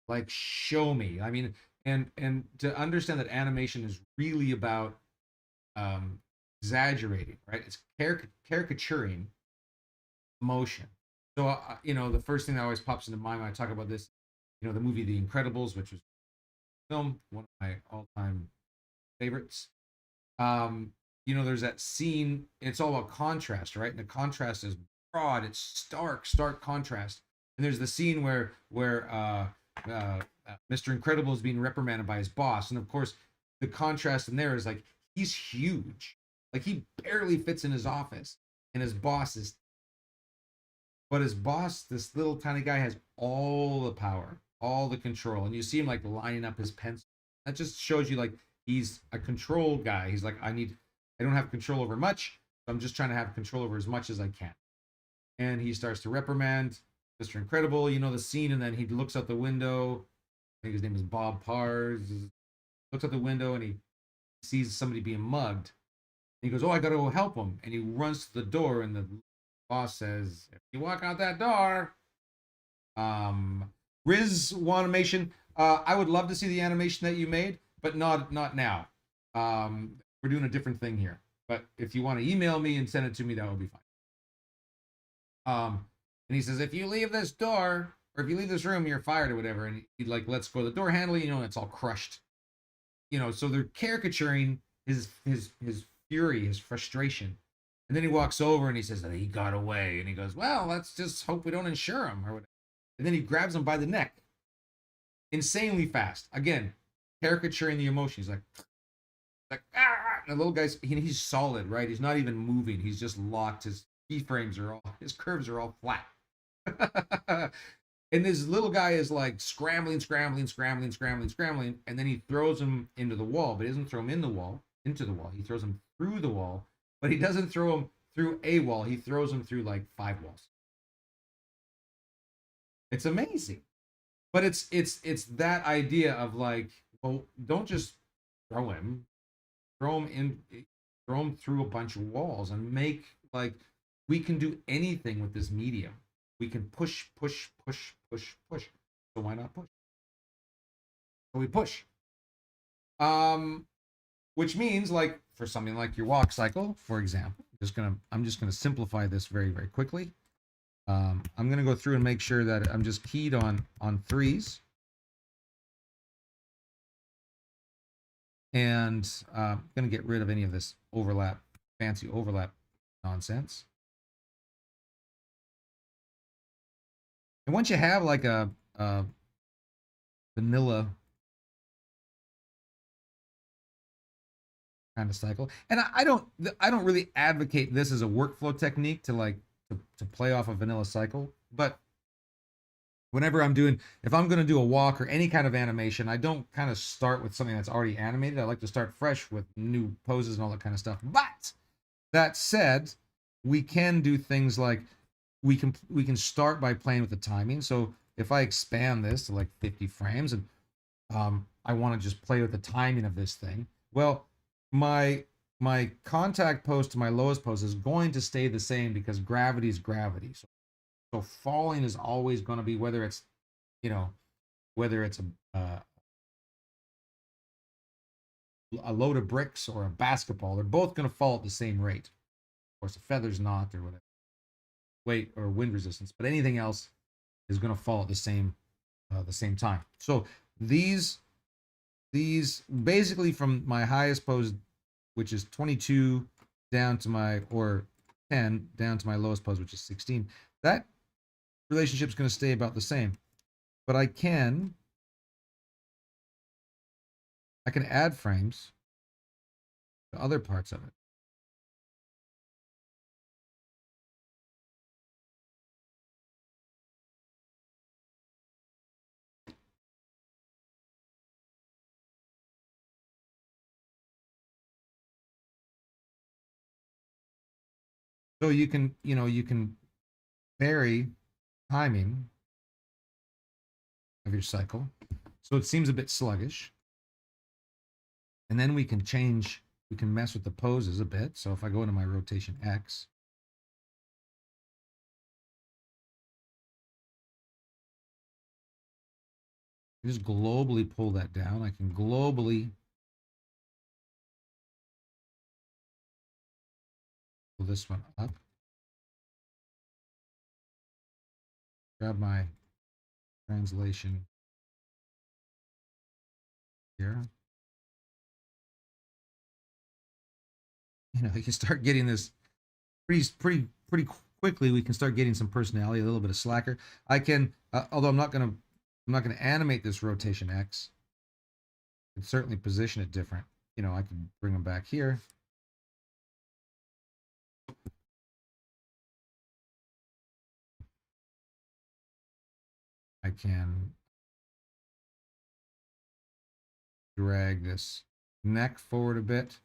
Like, show me. I mean, and to understand that animation is really about exaggerating, right? It's caricaturing emotion. So, the first thing that always pops into mind when I talk about this, the movie The Incredibles, which was a film, one of my all-time favorites. There's that scene, it's all about contrast, right? And the contrast is broad, it's stark contrast. And there's the scene where Mr. Incredible is being reprimanded by his boss. And of course, the contrast in there is, like, he's huge. Like, he barely fits in his office. And his boss is... But his boss, this little tiny guy, has all the power, all the control. And you see him, like, lining up his pencil. That just shows you, like, he's a control guy. He's like, I don't have control over much. So I'm just trying to have control over as much as I can. And he starts to reprimand Mr. Incredible, the scene, and then he looks out the window. I think his name is Bob Pars. He looks out the window and he sees somebody being mugged. And he goes, oh, I got to go help him. And he runs to the door, and the boss says, if you walk out that door, Riz animation. I would love to see the animation that you made, but not now. We're doing a different thing here. But if you want to email me and send it to me, that would be fine. And he says, if you leave this door or if you leave this room, you're fired or whatever. And he like lets go of the door handle, you know, and it's all crushed. You know, so they're caricaturing his fury, his frustration. And then he walks over and he says that he got away. And he goes, well, let's just hope we don't insure him or whatever. And then he grabs him by the neck. Insanely fast. Again, caricaturing the emotion. He's like, ah! And the little guy's, he's solid, right? He's not even moving. He's just locked. His keyframes are all, his curves are all flat. And this little guy is like scrambling. And then he throws him into the wall, but he doesn't throw him into the wall. He throws him through the wall, but he doesn't throw him through a wall. He throws him through like 5 walls. It's amazing. But it's that idea of like, well, don't just throw him through a bunch of walls and make like, we can do anything with this medium. We can push. So why not push? So we push. Which means like for something like your walk cycle, for example, I'm just gonna simplify this very, very quickly. I'm gonna go through and make sure that I'm just keyed on 3s. And I'm gonna get rid of any of this fancy overlap nonsense. And once you have like a vanilla kind of cycle, and I don't really advocate this as a workflow technique to play off a vanilla cycle, but whenever if I'm going to do a walk or any kind of animation, I don't kind of start with something that's already animated. I like to start fresh with new poses and all that kind of stuff. But that said, we can do things like we can start by playing with the timing. So if I expand this to like 50 frames and I want to just play with the timing of this thing, well, my contact pose to my lowest pose is going to stay the same because gravity is gravity. So falling is always going to be, whether it's a load of bricks or a basketball, they're both going to fall at the same rate. Of course, a feather's not, or whatever, weight or wind resistance, but anything else is going to fall at the same time. So these basically from my highest pose, which is 22, down to my, or 10 down to my lowest pose, which is 16, that relationship is going to stay about the same. But I can add frames to other parts of it. So you can vary timing of your cycle. So it seems a bit sluggish. And then we can mess with the poses a bit. So if I go into my rotation X, just globally pull that down. I can globally pull this one up. Grab my translation here. You know, you can start getting this pretty quickly. We can start getting some personality, a little bit of slacker. I can, although I'm not gonna animate this rotation X. I can certainly position it different. You know, I can bring them back here. I can drag this neck forward a bit.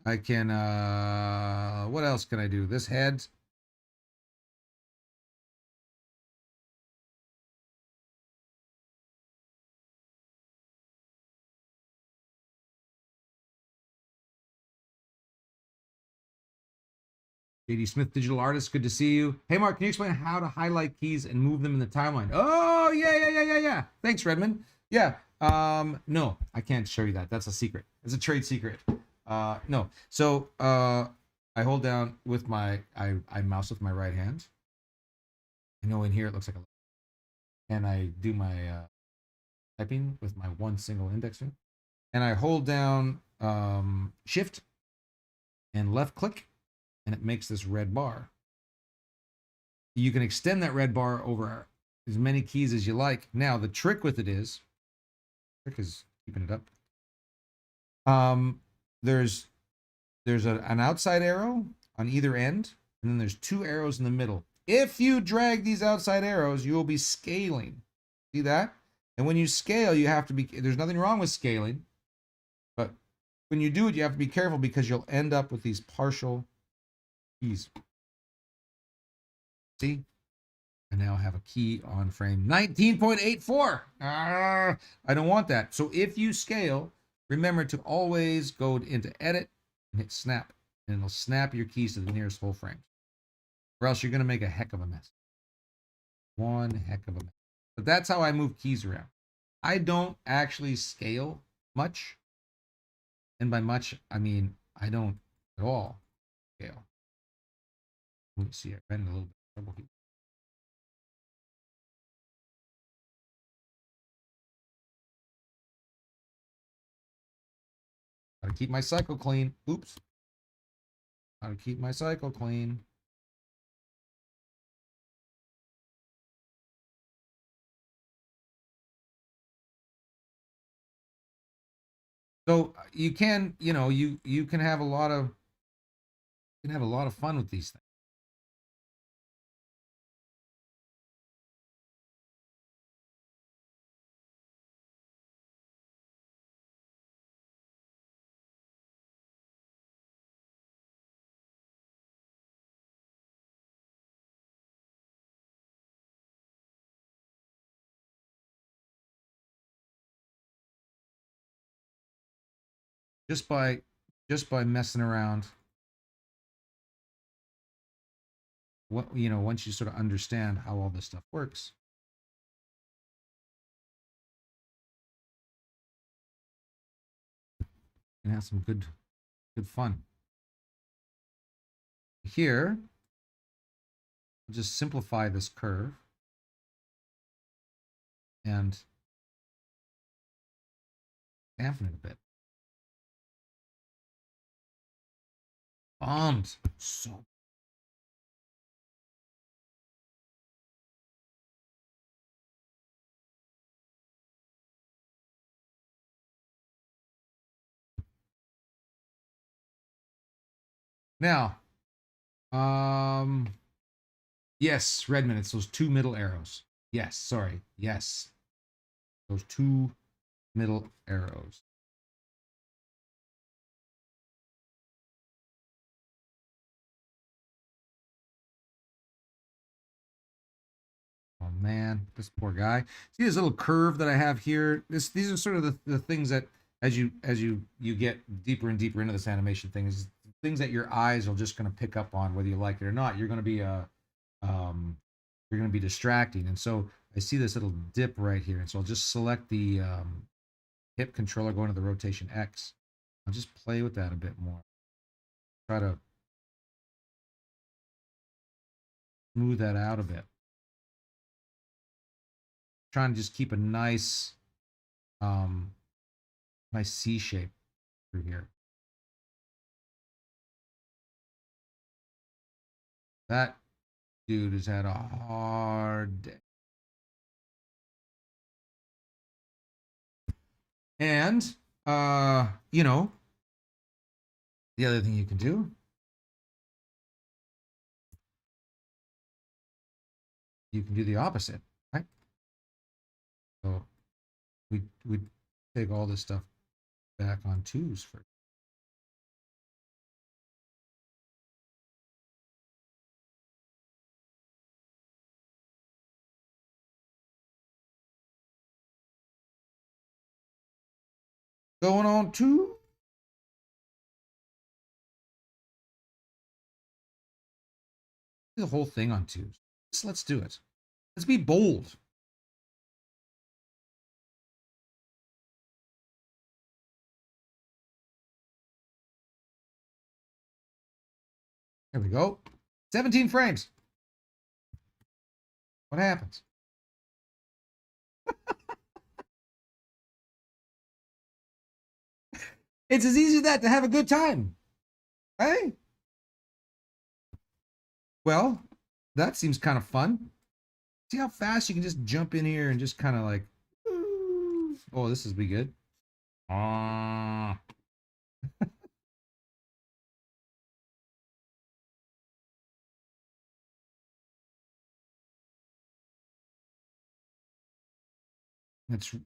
I can, what else can I do? This head. JD Smith, digital artist, good to see you. Hey, Mark, can you explain how to highlight keys and move them in the timeline? Oh, yeah. Thanks, Redmond. Yeah, No, I can't show you that. That's a secret. It's a trade secret. No. So I hold down with my I mouse with my right hand. I know in here it looks like a, and I do my typing with my one single index finger, and I hold down shift and left click, and it makes this red bar. You can extend that red bar over as many keys as you like. Now the trick with it is, trick is keeping it up. There's an outside arrow on either end, and then there's two arrows in the middle. If you drag these outside arrows, you will be scaling. See that? And when you scale, you have to be, there's nothing wrong with scaling, but when you do it, you have to be careful because you'll end up with these partial keys. See? I now have a key on frame 19.84. I don't want that. So if you scale, remember to always go into edit and hit snap, and it'll snap your keys to the nearest whole frame, or else you're going to make a heck of a mess. One heck of a mess. But that's how I move keys around. I don't actually scale much, and by much I mean I don't at all scale. Let's see, I ran into a little bit of trouble here. Gotta keep my cycle clean. Oops. Gotta keep my cycle clean. So you can, you can have a lot of fun with these things. Just by messing around. Once you sort of understand how all this stuff works. And have some good fun. Here, I'll just simplify this curve and dampen it a bit. Bombed. So now, yes, Redmond, it's those two middle arrows. Yes, sorry. Yes. Those two middle arrows. Oh man, this poor guy. See this little curve that I have here? These are sort of the things that as you get deeper and deeper into this animation thing, is things that your eyes are just going to pick up on whether you like it or not. You're going to be distracting. And so I see this little dip right here. And so I'll just select the hip controller, go into the rotation X. I'll just play with that a bit more. Try to smooth that out a bit. Trying to just keep a nice nice C shape through here. That dude has had a hard day. And the other thing you can do, you can do the opposite, right? So we take all this stuff back on twos first. Going on two. The whole thing on twos. Let's do it. Let's be bold. There we go. 17 frames. What happens? It's as easy as that to have a good time. Hey? Well, that seems kind of fun. See how fast you can just jump in here and just kind of like, oh, this is be good. Ah.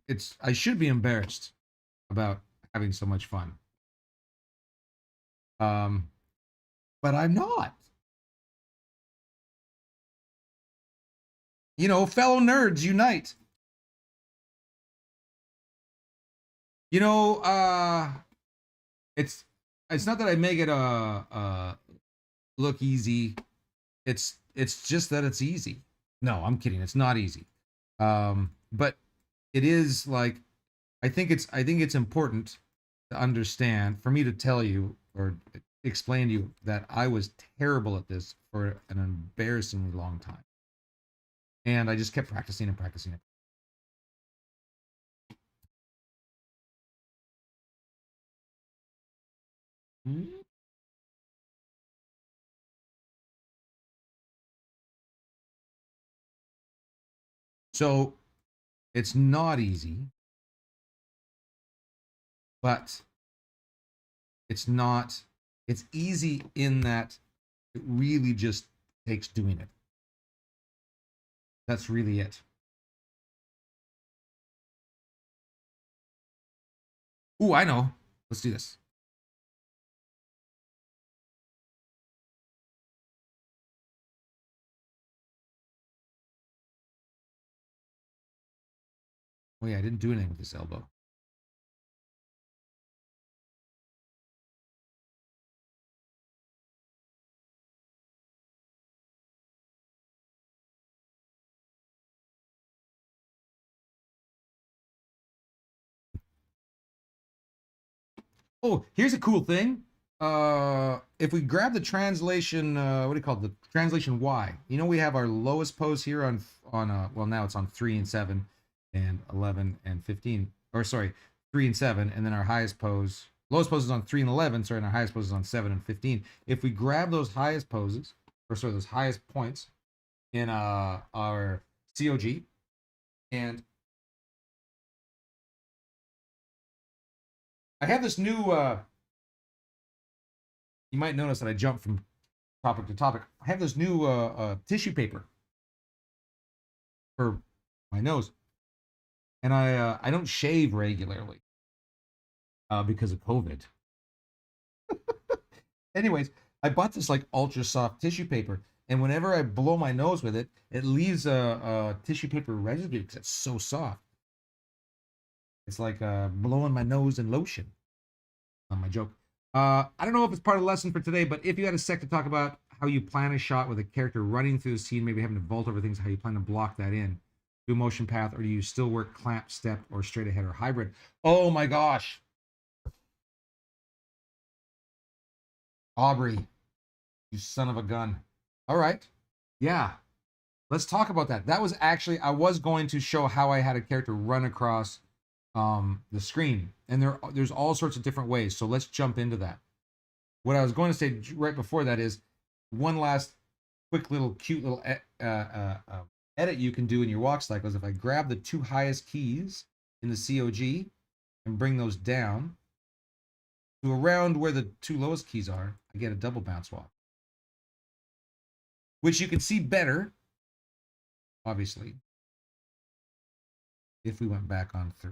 It's I should be embarrassed about having so much fun. But I'm not. You know, fellow nerds unite. You know, it's not that I make it look easy. It's just that it's easy. No, I'm kidding. It's not easy. But it is like I think it's important to understand for me to tell you or explain to you that I was terrible at this for an embarrassingly long time. And I just kept practicing and practicing it. So it's not easy, but it's easy in that it really just takes doing it. That's really it. Ooh, I know. Let's do this. Oh yeah, I didn't do anything with this elbow. Oh, here's a cool thing. If we grab the translation, what do you call it? The translation Y. You know, we have our lowest pose here on well, now it's on 3 and 7 and 11 and 15. Or sorry, 3 and 7, and then our highest pose, lowest pose is on 3 and 11, sorry, and our highest pose is on 7 and 15. If we grab those highest poses, or sorry, those highest points in our COG, and I have this new you might notice that I jumped from topic to topic. I have this new tissue paper for my nose, and I don't shave regularly because of COVID. Anyways, I bought this like ultra soft tissue paper, and whenever I blow my nose with it, it leaves a tissue paper residue because it's so soft. It's like blowing my nose in lotion. Not my joke. I don't know if it's part of the lesson for today, but if you had a sec to talk about how you plan a shot with a character running through the scene, maybe having to vault over things, how you plan to block that in, do a motion path, or do you still work clamp, step, or straight ahead or hybrid? Oh my gosh. Aubrey, you son of a gun. All right. Yeah. Let's talk about that. That was actually, I was going to show how I had a character run across the screen, and there's all sorts of different ways. So let's jump into that. What I was going to say right before that is one last quick little cute little edit you can do in your walk cycle is if I grab the 2 highest keys in the COG and bring those down to around where the 2 lowest keys are, I get a double bounce walk, which you can see better, obviously, if we went back on 3.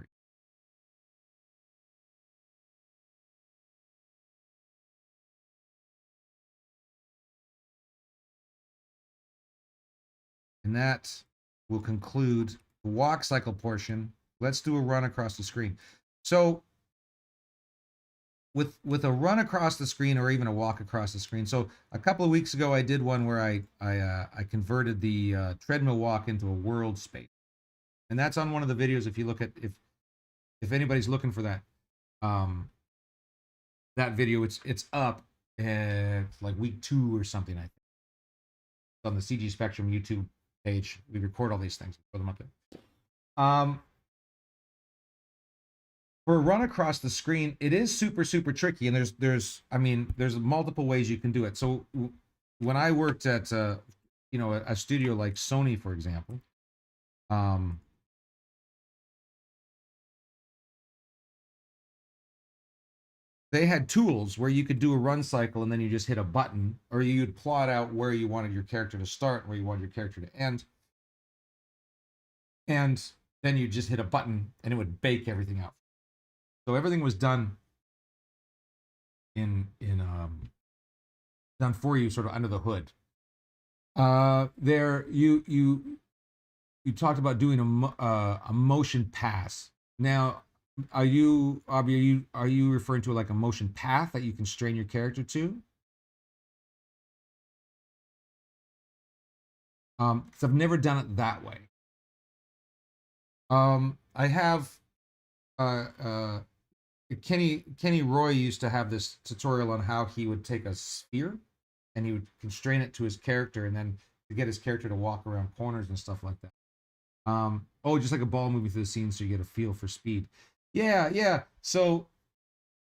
And that will conclude the walk cycle portion. Let's do a run across the screen. So with a run across the screen or even a walk across the screen. So a couple of weeks ago, I did one where I converted the treadmill walk into a world space, and that's on one of the videos. If you look at if anybody's looking for that that video, it's up. like week 2 or something. I think it's on the CG Spectrum YouTube page. We record all these things, throw them up there. For a run across the screen, it is super tricky, and there's multiple ways you can do it. So when I worked at a studio like Sony, for example, they had tools where you could do a run cycle and then you just hit a button, or you'd plot out where you wanted your character to start and where you wanted your character to end, and then you just hit a button and it would bake everything out. So everything was done done for you, sort of under the hood. There you talked about doing a motion pass. Now, are you referring to like a motion path that you can strain your character to? Because I've never done it that way. I have Kenny Roy used to have this tutorial on how he would take a sphere and he would constrain it to his character, and then to get his character to walk around corners and stuff like that. Just like a ball moving through the scene, so you get a feel for speed. Yeah. So,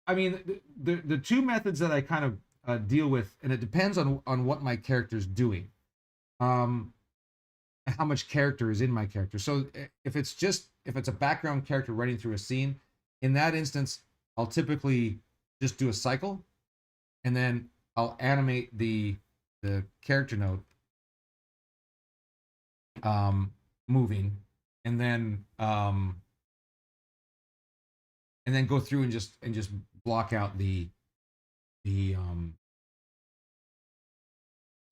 I mean, the two methods that I kind of deal with, and it depends on what my character's doing, and how much character is in my character. So if it's a background character running through a scene, in that instance, I'll typically just do a cycle, and then I'll animate the character node moving, and then go through and just block out the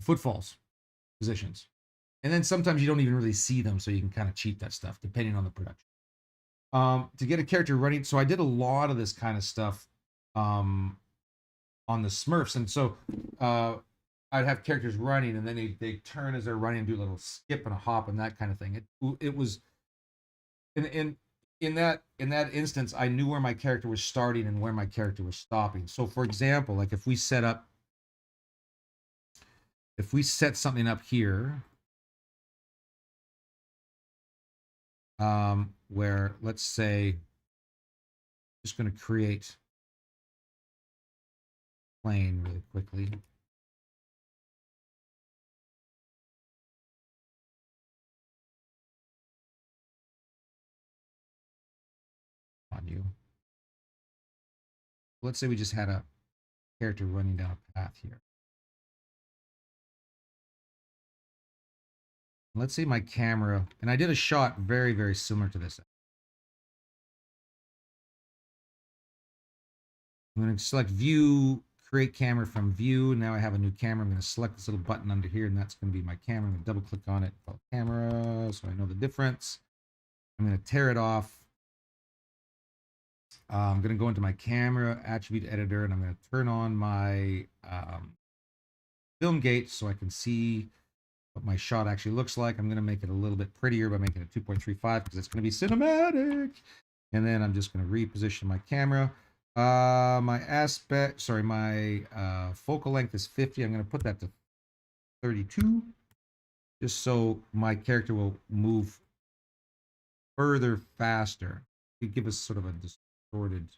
footfalls positions. And then sometimes you don't even really see them, so you can kind of cheat that stuff depending on the production. To get a character running, so I did a lot of this kind of stuff on the Smurfs, and so I'd have characters running, and then they turn as they're running, and do a little skip and a hop and that kind of thing. It was in that instance, I knew where my character was starting and where my character was stopping. So, for example, like if we set something up here, where, let's say, just going to create plane really quickly. On you. Let's say we just had a character running down a path here. Let's say my camera, and I did a shot very similar to this. I'm going to select view, create camera from view. Now I have a new camera. I'm going to select this little button under here, and that's going to be my camera. I'm going to double click on it, call camera, so I know the difference. I'm going to tear it off. I'm going to go into my camera attribute editor, and I'm going to turn on my film gate so I can see what my shot actually looks like. I'm going to make it a little bit prettier by making it 2.35 because it's going to be cinematic. And then I'm just going to reposition my camera. My focal length is 50. I'm going to put that to 32, just so my character will move further faster. You give us sort of a distorted.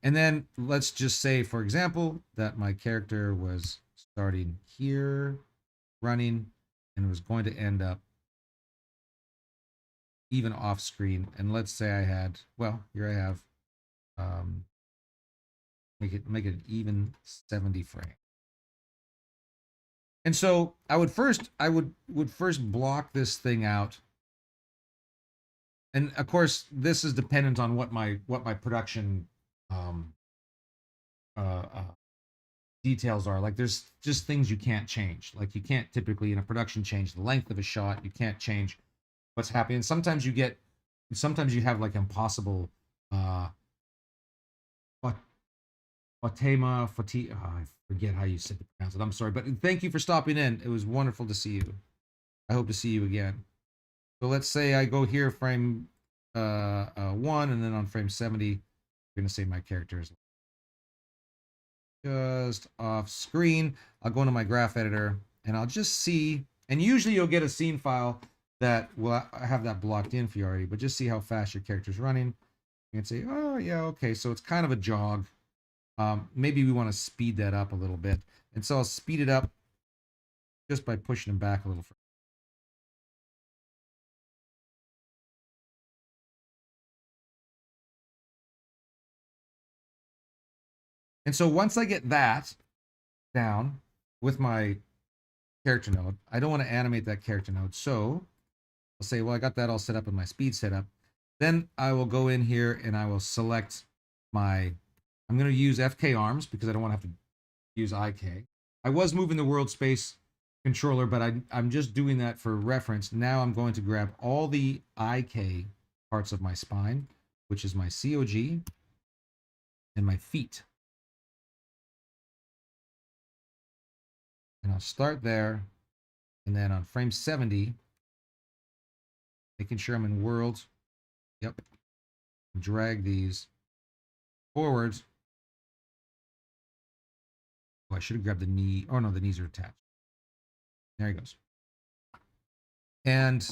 And then let's just say, for example, that my character was starting here, running, and was going to end up even off screen. And let's say I had, well, here I have, make it even 70 frame. And so I would first block this thing out. And of course, this is dependent on what my production details are. Like, there's just things you can't change. Like, you can't typically in a production change the length of a shot. You can't change what's happening. Sometimes you have like impossible I forget how you said to pronounce it. I'm sorry, but thank you for stopping in. It was wonderful to see you. I hope to see you again. So let's say I go here frame 1, and then on frame 70, I'm going to say my character is just off screen. I'll go into my graph editor and I'll just see, and usually you'll get a scene file that will have that blocked in for you already, but just see how fast your character's running. You can say, oh yeah, okay, so it's kind of a jog. Maybe we want to speed that up a little bit. And so I'll speed it up just by pushing him back a little further. And so once I get that down with my character node, I don't want to animate that character node. So I'll say, well, I got that all set up in my speed setup. Then I will go in here and I will select my, I'm going to use FK arms because I don't want to have to use IK. I was moving the world space controller, but I'm just doing that for reference. Now I'm going to grab all the IK parts of my spine, which is my COG and my feet. And I'll start there. And then on frame 70, making sure I'm in world. Yep. Drag these forwards. Oh, I should have grabbed the knee. Oh no, the knees are attached. There he goes. And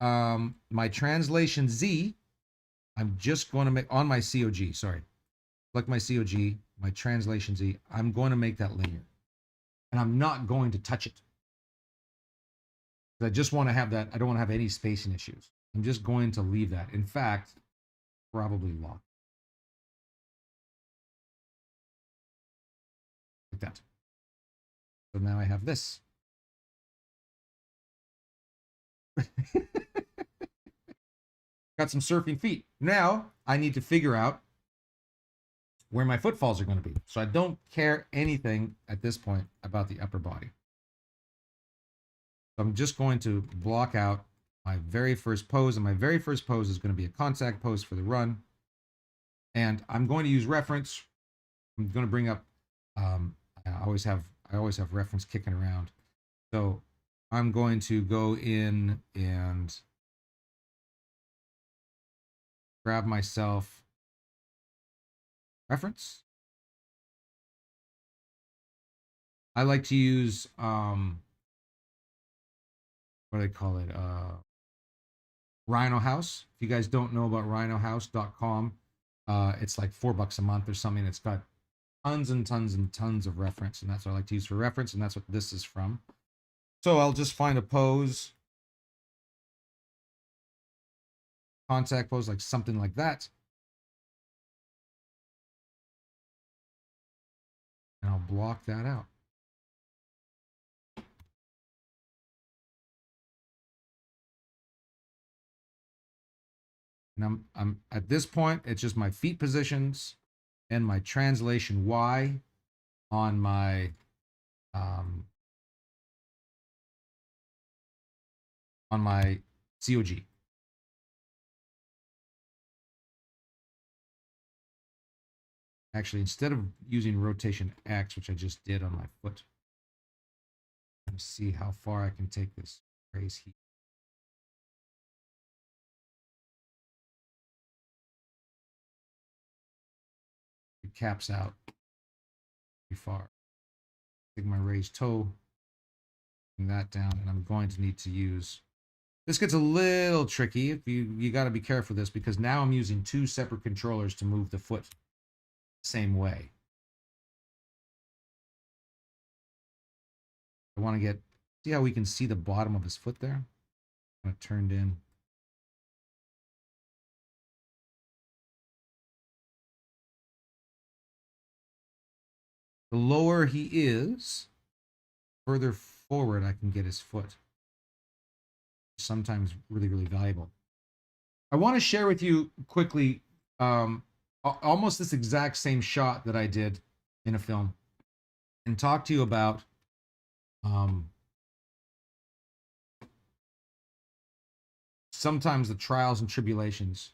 my translation Z, I'm just going to make on my COG. Sorry, select my COG, my translation Z. I'm going to make that linear, and I'm not going to touch it. I just want to have that. I don't want to have any spacing issues. I'm just going to leave that. In fact, probably lock like that. So now I have this. Got some surfing feet. Now I need to figure out where my footfalls are going to be. So I don't care anything at this point about the upper body. So I'm just going to block out my very first pose, and my very first pose is going to be a contact pose for the run. And I'm going to use reference. I'm going to bring up, I always have reference kicking around. So I'm going to go in and grab myself reference. I like to use, what do they call it? Rhino House. If you guys don't know about rhinohouse.com, it's like $4 a month or something. It's got tons and tons and tons of reference, and that's what I like to use for reference, and that's what this is from. So I'll just find a pose, contact pose, like something like that. And I'll block that out. And I'm at this point, it's just my feet positions and my translation Y on my COG. Actually, instead of using rotation X, which I just did on my foot, let me see how far I can take this raise heat. It caps out pretty far. Take my raised toe, bring that down, and I'm going to need to use. This gets a little tricky. If you got to be careful with this, because now I'm using two separate controllers to move the foot the same way. I want to get, see how we can see the bottom of his foot there? Kind of turned in. The lower he is, further forward I can get his foot. Sometimes really, really valuable. I want to share with you quickly almost this exact same shot that I did in a film, and talk to you about sometimes the trials and tribulations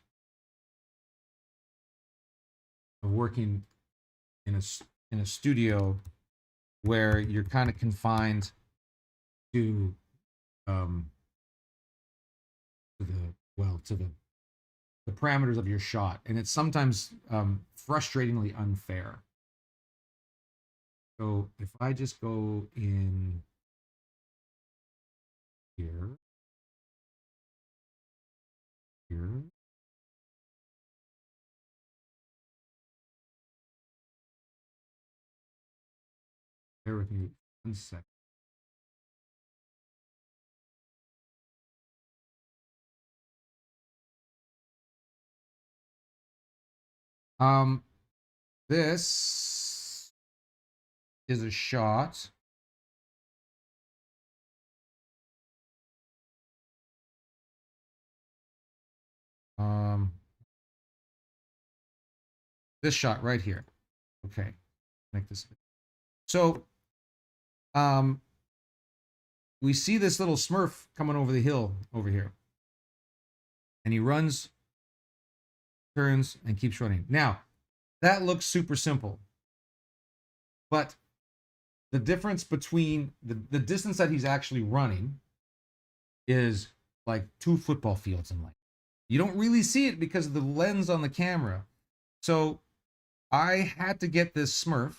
of working in a studio where you're kind of confined to the the parameters of your shot, and it's sometimes frustratingly unfair. So if I just go in here, here, bear with me 1 second. This is a shot. This shot right here. Okay, make this. So, we see this little Smurf coming over the hill over here, and he runs, turns, and keeps running. Now, that looks super simple, but the difference between the distance that he's actually running is like 2 football fields in length. You don't really see it because of the lens on the camera. So I had to get this Smurf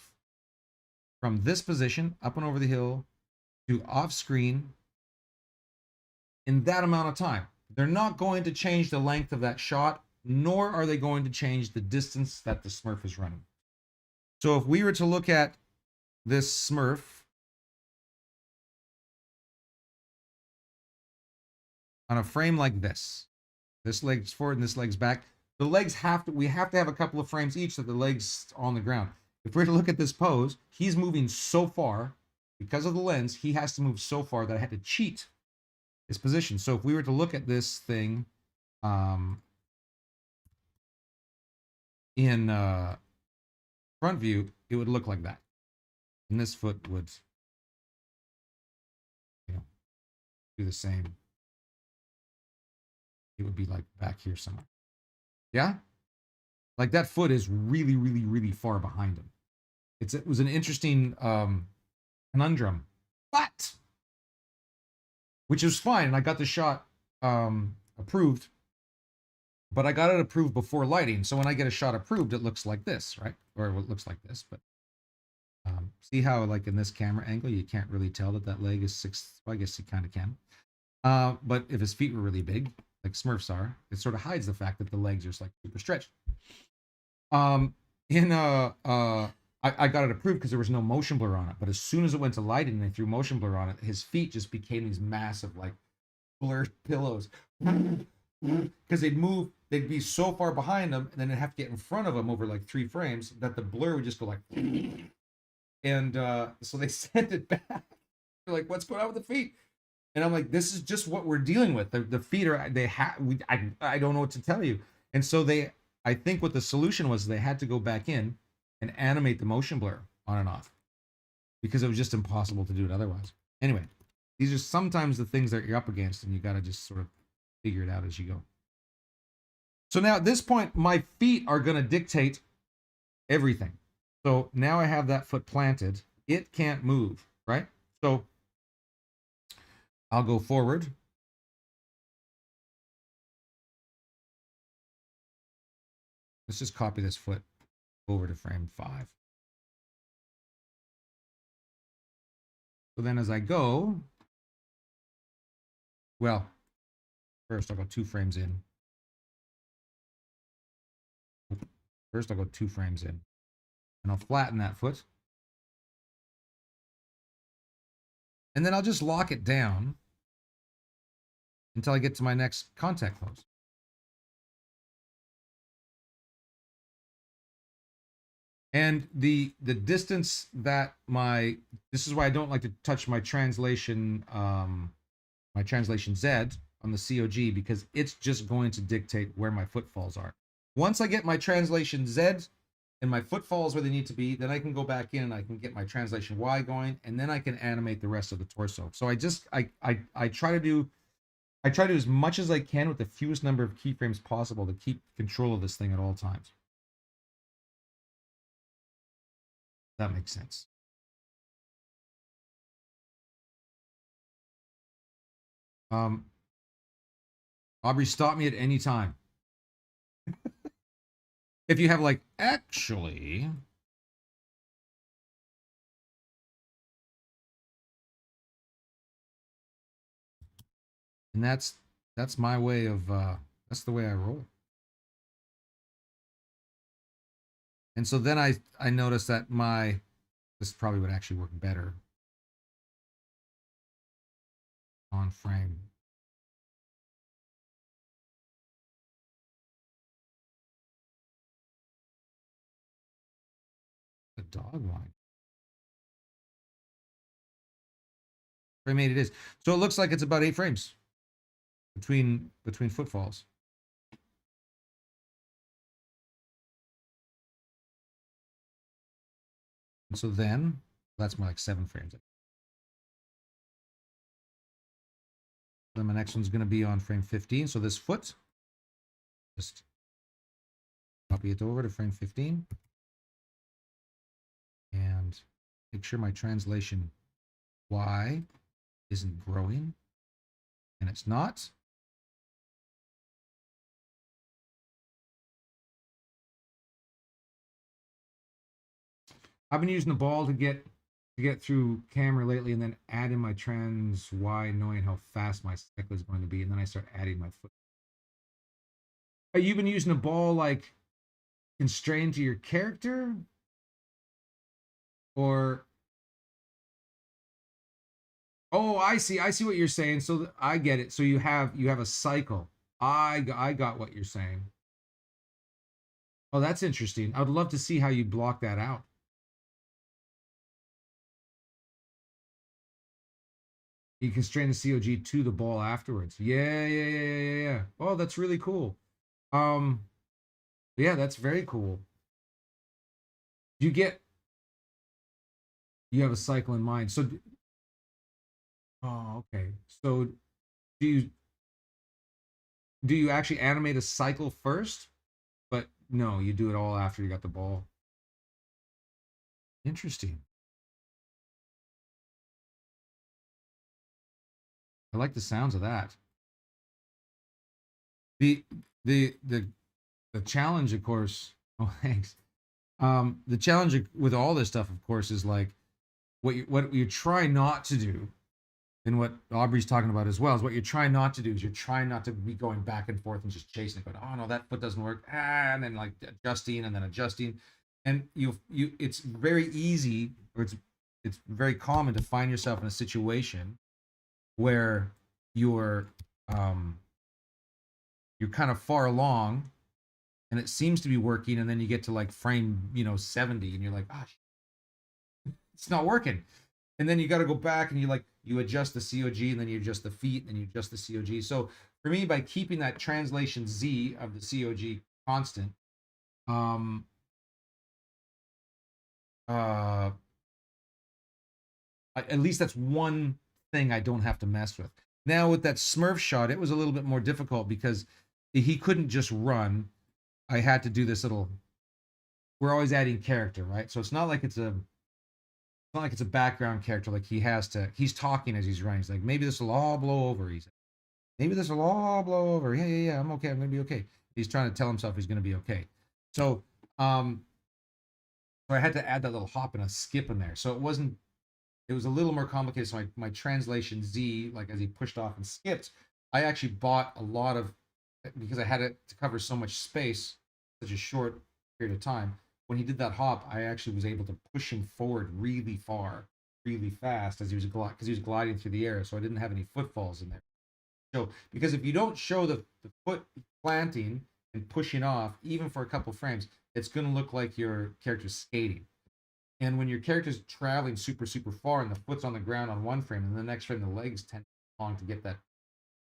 from this position up and over the hill to off screen in that amount of time. They're not going to change the length of that shot, nor are they going to change the distance that the Smurf is running. So if we were to look at this Smurf on a frame like this leg's forward and this leg's back, the legs we have to have a couple of frames each that the leg's on the ground. If we're to look at this pose, he's moving so far because of the lens, he has to move so far that I had to cheat his position. So if we were to look at this thing in front view, it would look like that. And this foot would, do the same. It would be like back here somewhere. Yeah? Like that foot is really, really, really far behind him. It was an interesting conundrum, but which is fine. And I got the shot approved, but I got it approved before lighting. So when I get a shot approved, it looks like this, right? Or it looks like this, but see how like in this camera angle, you can't really tell that leg is 6. Well, I guess you kind of can. But if his feet were really big, like Smurfs are, it sort of hides the fact that the legs are just like super stretched. I got it approved because there was no motion blur on it. But as soon as it went to lighting and they threw motion blur on it, his feet just became these massive like blurred pillows. Because they'd be so far behind them, and then they'd have to get in front of them over like 3 frames that the blur would just go like, and so they sent it back. They're like, what's going on with the feet? And I'm like, this is just what we're dealing with. The feet are, I don't know what to tell you. And so I think what the solution was, they had to go back in and animate the motion blur on and off because it was just impossible to do it otherwise. Anyway, these are sometimes the things that you're up against, and you got to just sort of figure it out as you go. So now at this point, my feet are going to dictate everything. So now I have that foot planted. It can't move, right? So I'll go forward. Let's just copy this foot over to frame 5. So then as I go, well, first I'll go 2 frames in. First I'll go 2 frames in. And I'll flatten that foot. And then I'll just lock it down until I get to my next contact pose. And the distance that this is why I don't like to touch my translation Z on the COG, because it's just going to dictate where my footfalls are. Once I get my translation Z and my footfalls where they need to be, then I can go back in and I can get my translation Y going, and then I can animate the rest of the torso. So I try to do as much as I can with the fewest number of keyframes possible to keep control of this thing at all times. That makes sense. Aubrey, stop me at any time. If you have like, actually, and that's my way of that's the way I roll. And so then I noticed that this probably would actually work better on frame. The dog line. Frame 8 it is. So it looks like it's about 8 frames between footfalls. And so then that's more like 7 frames. Then my next one's going to be on frame 15. So this foot, just copy it over to frame 15 and make sure my translation Y isn't growing, and it's not. I've been using the ball to get through camera lately, and then add in my trans Y, knowing how fast my cycle is going to be, and then I start adding my foot. Have you been using the ball like constrained to your character, or oh, I see what you're saying. So I get it. So you have a cycle. I got what you're saying. Oh, that's interesting. I would love to see how you block that out. You constrain the COG to the ball afterwards. Yeah. Oh, that's really cool. Um, yeah, that's very cool. You get you have a cycle in mind. So, oh, okay. So, do you do you actually animate a cycle first? But no, you do it all after you got the ball. Interesting. I like the sounds of that. The the the the challenge, of course. Oh, thanks. The challenge with all this stuff, of course, is like what you try not to do, and what Aubrey's talking about as well, is what you're trying not to do is you're trying not to be going back and forth and just chasing it, going, oh no, that foot doesn't work, and then like adjusting and then adjusting, and it's very easy, or it's very common to find yourself in a situation where you're um you're kind of far along and it seems to be working, and then you get to like frame 70 and you're like, ah, it's not working, and then you got to go back and you adjust the COG, and then you adjust the feet, and then you adjust the COG. So for me, by keeping that translation Z of the COG constant, um uh at least that's one thing I don't have to mess with. Now with that Smurf shot, it was a little bit more difficult because he couldn't just run. I had to do this little, we're always adding character, right? So it's not like it's a background character. Like he's talking as he's running. He's like, maybe this will all blow over. He's like, maybe this will all blow over. Yeah. I'm okay. I'm gonna be okay. He's trying to tell himself he's gonna be okay. So so I had to add that little hop and a skip in there. So it was a little more complicated. So my translation Z, like as he pushed off and skipped, I actually bought a lot of, because I had it to cover so much space, such a short period of time. When he did that hop, I actually was able to push him forward really far, really fast as because he was gliding through the air. So I didn't have any footfalls in there. So because if you don't show the foot planting and pushing off, even for a couple frames, it's going to look like your character's skating. And when your character's traveling super far and the foot's on the ground on one frame, and the next frame the legs tend long to get that,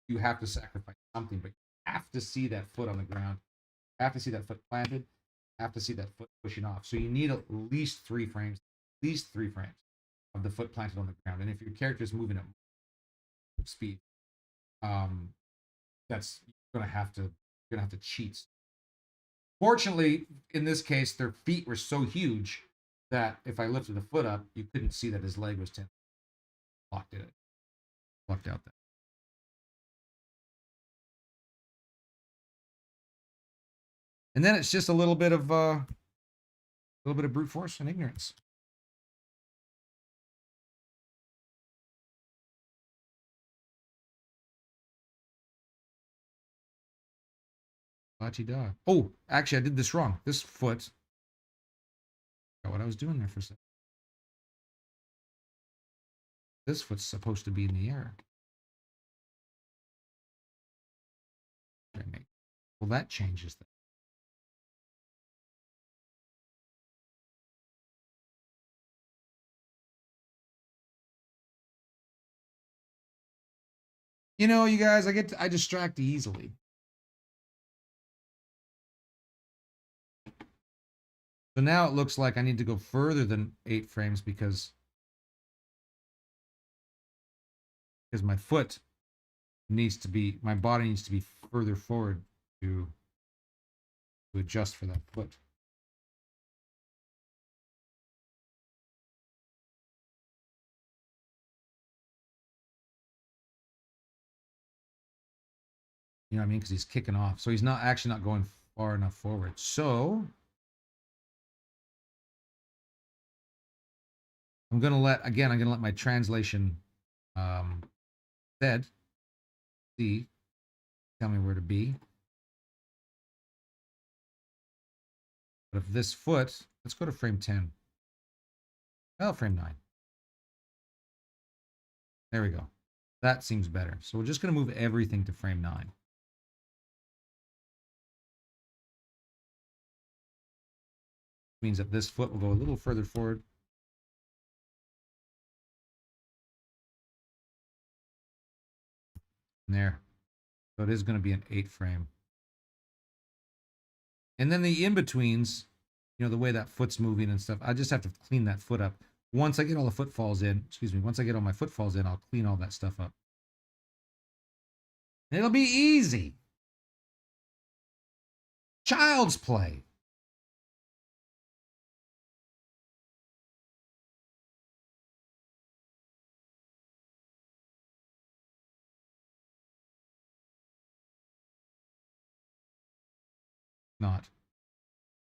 you have to sacrifice something, but you have to see that foot on the ground, you have to see that foot planted, you have to see that foot pushing off. So you need at least 3 frames of the foot planted on the ground. And if your character is moving at speed, um, that's you're gonna have to cheat. Fortunately, in this case, their feet were so huge that if I lifted the foot up, you couldn't see that his leg was blocked it, blocked out that. And then it's just a little bit of brute force and ignorance. La-ti-da. Oh, actually, I did this wrong. This foot. I forgot what I was doing there for a second. This foot's supposed to be in the air. Well, that changes things. You know, you guys, I distract easily. So now it looks like I need to go further than 8 frames because my foot needs to be, my body needs to be further forward to adjust for that foot. You know what I mean? Because he's kicking off. So he's not actually not going far enough forward. So I'm going to let my translation said C tell me where to be. But if this foot, let's go to frame 10. Well, frame 9. There we go. That seems better. So we're just going to move everything to frame 9. Means that this foot will go a little further forward. And there. So it is going to be an 8 frame. And then the in-betweens, you know, the way that foot's moving and stuff, I just have to clean that foot up. Once I get all the footfalls in, once I get all my footfalls in, I'll clean all that stuff up. And it'll be easy. Child's play. Not.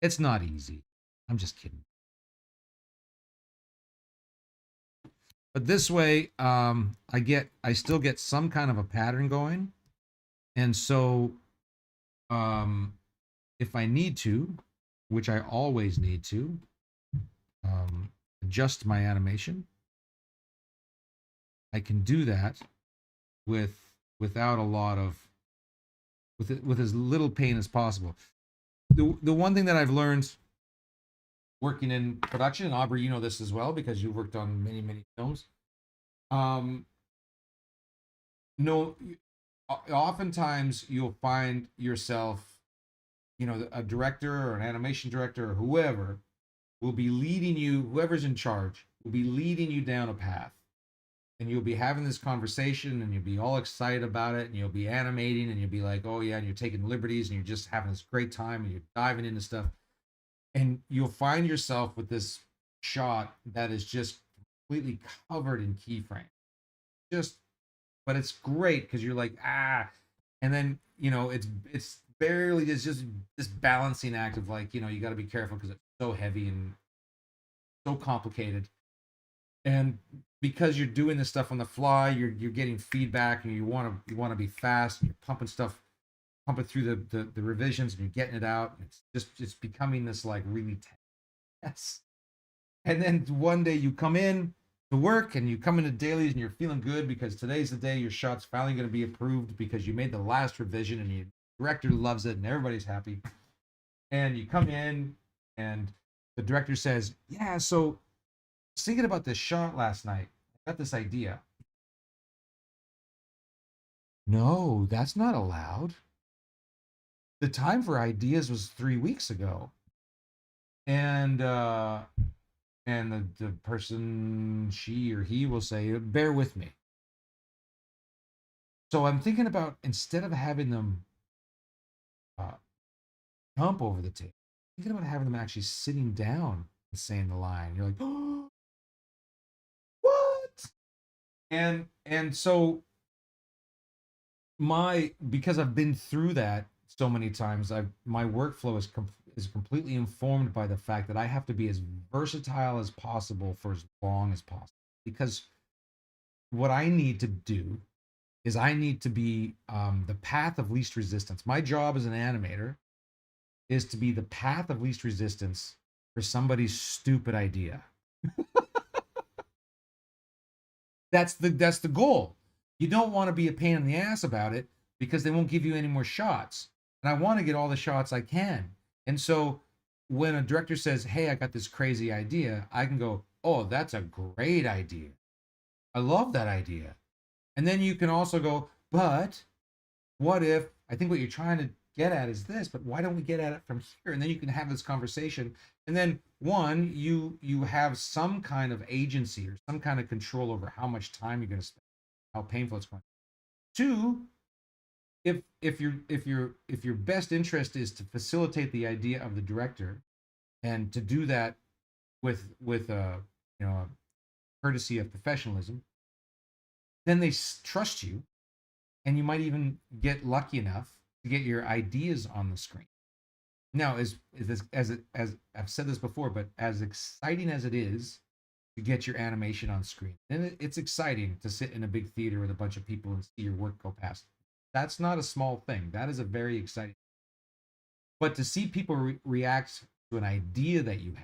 It's not easy. I'm just kidding. But this way, I still get some kind of a pattern going. And so, if I need to, which I always need to, adjust my animation, I can do that without a lot of, with as little pain as possible. The one thing that I've learned working in production, and Aubrey, you know this as well because you've worked on many films. No, oftentimes you'll find yourself, you know, a director or an animation director or whoever will be leading you, whoever's in charge will be leading you down a path. And you'll be having this conversation and you'll be all excited about it and you'll be animating and you'll be like, oh yeah, and you're taking liberties and you're just having this great time and you're diving into stuff. And you'll find yourself with this shot that is just completely covered in keyframes. But it's great because you're like, and then, you know, it's barely, it's just this balancing act of like, you know, you got to be careful because it's so heavy and so complicated. And because you're doing this stuff on the fly, you're getting feedback and you want to be fast and you're pumping through the revisions and you're getting it out. And it's becoming this like really tense. And then one day you come in to work and you come into dailies and you're feeling good because today's the day your shot's finally going to be approved because you made the last revision and your director loves it and everybody's happy. And you come in and the director says, yeah, so thinking about this shot last night, I got this idea. No, that's not allowed. The time for ideas was 3 weeks ago. And the person, she or he, will say, bear with me. So I'm thinking about, instead of having them jump over the table, thinking about having them actually sitting down and saying the line. You're like, oh, what? And so because I've been through that so many times. My workflow is completely informed by the fact that I have to be as versatile as possible for as long as possible. Because what I need to do is I need to be the path of least resistance. My job as an animator is to be the path of least resistance for somebody's stupid idea. That's the goal. You don't want to be a pain in the ass about it because they won't give you any more shots. And I want to get all the shots I can. And so when a director says, "Hey, I got this crazy idea," I can go, "Oh, that's a great idea. I love that idea." And then you can also go, "But what if I think what you're trying to get at is this, but why don't we get at it from here?" And then you can have this conversation. And then one, you have some kind of agency or some kind of control over how much time you're going to spend, how painful it's going. Two, if your best interest is to facilitate the idea of the director and to do that with a a courtesy of professionalism, then they trust you, and you might even get lucky enough to get your ideas on the screen. Now, as I've said this before, but as exciting as it is to get your animation on screen, and it's exciting to sit in a big theater with a bunch of people and see your work go past. That's not a small thing. That is a very exciting. But to see people react to an idea that you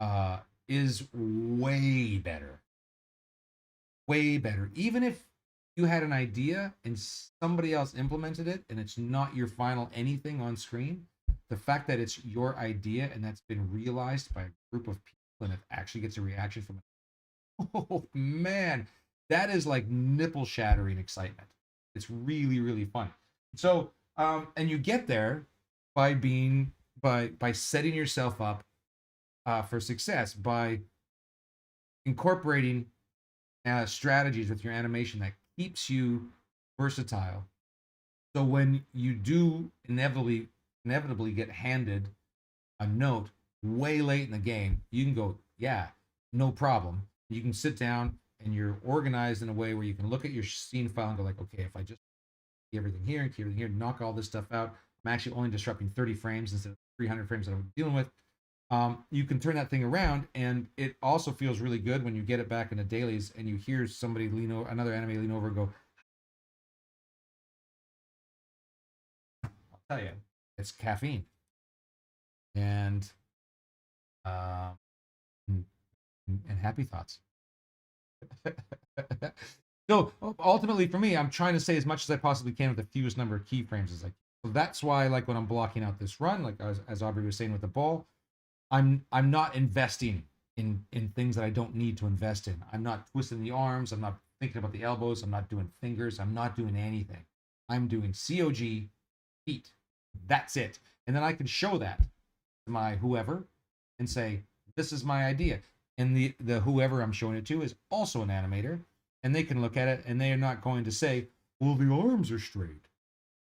had is way better. Way better. Even if you had an idea and somebody else implemented it and it's not your final anything on screen, the fact that it's your idea and that's been realized by a group of people and it actually gets a reaction from it, oh man, that is like nipple shattering excitement. It's really, really fun. So and you get there by being by setting yourself up for success, by incorporating strategies with your animation that keeps you versatile. So when you do inevitably get handed a note way late in the game, you can go, yeah, no problem. You can sit down and you're organized in a way where you can look at your scene file and go like, okay, if I just keep everything here and keep everything here, knock all this stuff out, I'm actually only disrupting 30 frames instead of 300 frames that I'm dealing with. You can turn that thing around, and it also feels really good when you get it back in the dailies and you hear somebody another anime lean over and go, "I'll tell you, it's caffeine," and uh, and happy thoughts. So ultimately, for me, I'm trying to say as much as I possibly can with the fewest number of keyframes as I can. So that's why, like when I'm blocking out this run, like as Aubrey was saying with the ball, I'm not investing in things that I don't need to invest in. I'm not twisting the arms. I'm not thinking about the elbows. I'm not doing fingers. I'm not doing anything. I'm doing COG feet. That's it. And then I can show that to my whoever and say, this is my idea. And the whoever I'm showing it to is also an animator. And they can look at it and they are not going to say, well, the arms are straight.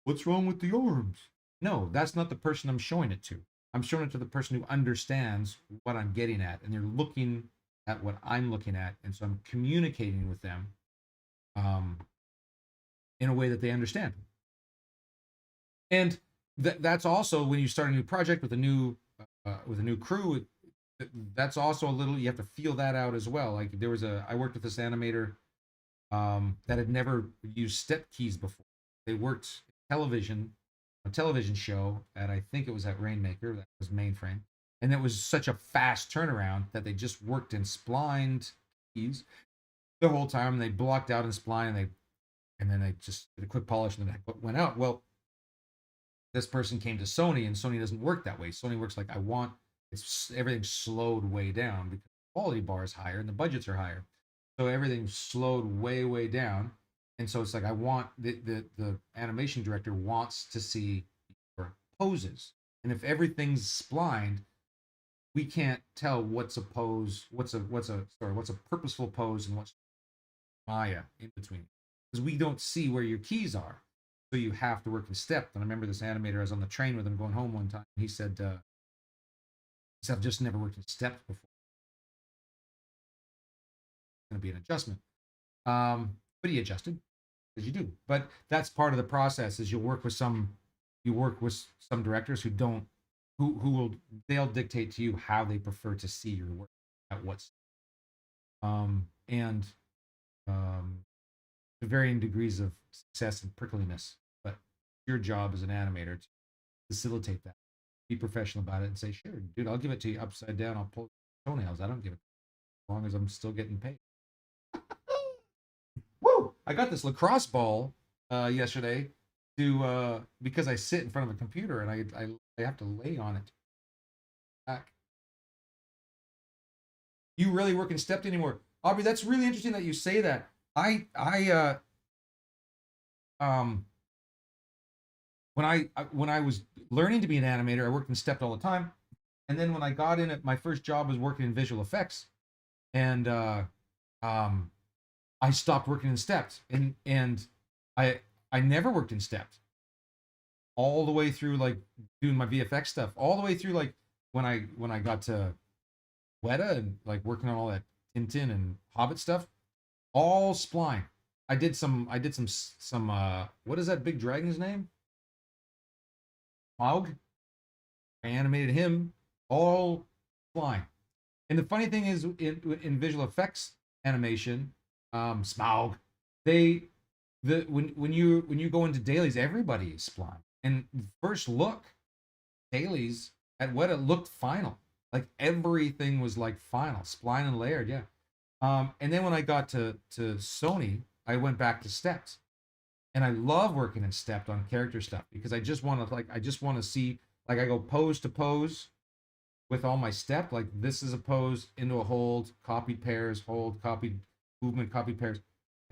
What's wrong with the arms? No, that's not the person I'm showing it to. I'm showing it to the person who understands what I'm getting at, and they're looking at what I'm looking at, and so I'm communicating with them in a way that they understand. And that's also when you start a new project with a new crew. That's also a little, you have to feel that out as well. Like I worked with this animator that had never used step keys before. They worked a television show at, I think it was at Rainmaker, that was Mainframe. And it was such a fast turnaround that they just worked in splined keys the whole time. And they blocked out in spline and then they just did a quick polish and then it went out. Well, this person came to Sony and Sony doesn't work that way. Sony works like it's everything's slowed way down because the quality bar is higher and the budgets are higher. So everything's slowed way, way down. And so it's like I want the animation director wants to see your poses. And if everything's splined, we can't tell what's a pose, what's a purposeful pose and what's Maya in between. Because we don't see where your keys are. So you have to work in step. And I remember this animator, I was on the train with him going home one time. He said, I've just never worked in steps before. It's going to be an adjustment. But he adjusted, as you do. But that's part of the process is you'll work with some you work with some directors who don't, who will, they'll dictate to you how they prefer to see your work at what, and to varying degrees of success and prickliness. But your job as an animator to facilitate that, be professional about it, and say, "Sure, dude, I'll give it to you upside down. I'll pull toenails. I don't give it as long as I'm still getting paid." Woo! I got this lacrosse ball yesterday to because I sit in front of a computer and I have to lay on it. Back. You really work in stepped anymore, Aubrey? That's really interesting that you say that. I um when I was learning to be an animator, I worked in stepped all the time, and then when I got in it, my first job was working in visual effects, and um I stopped working in stepped, and I I never worked in stepped all the way through, like doing my VFX stuff, all the way through, like when I got to Weta and like working on all that Tintin and Hobbit stuff, all spline. I did some what is that big dragon's name? Smaug. I animated him all spline. And the funny thing is, in visual effects animation, Smaug, they the when you go into dailies, everybody is spline. And first look, dailies at Weta looked final. Like everything was like final, spline and layered, yeah. And then when I got to Sony, I went back to stepped, and I love working in stepped on character stuff because I just want to see, like I go pose to pose with all my step. Like this is a pose into a hold, copied pairs, hold, copied movement, copied pairs,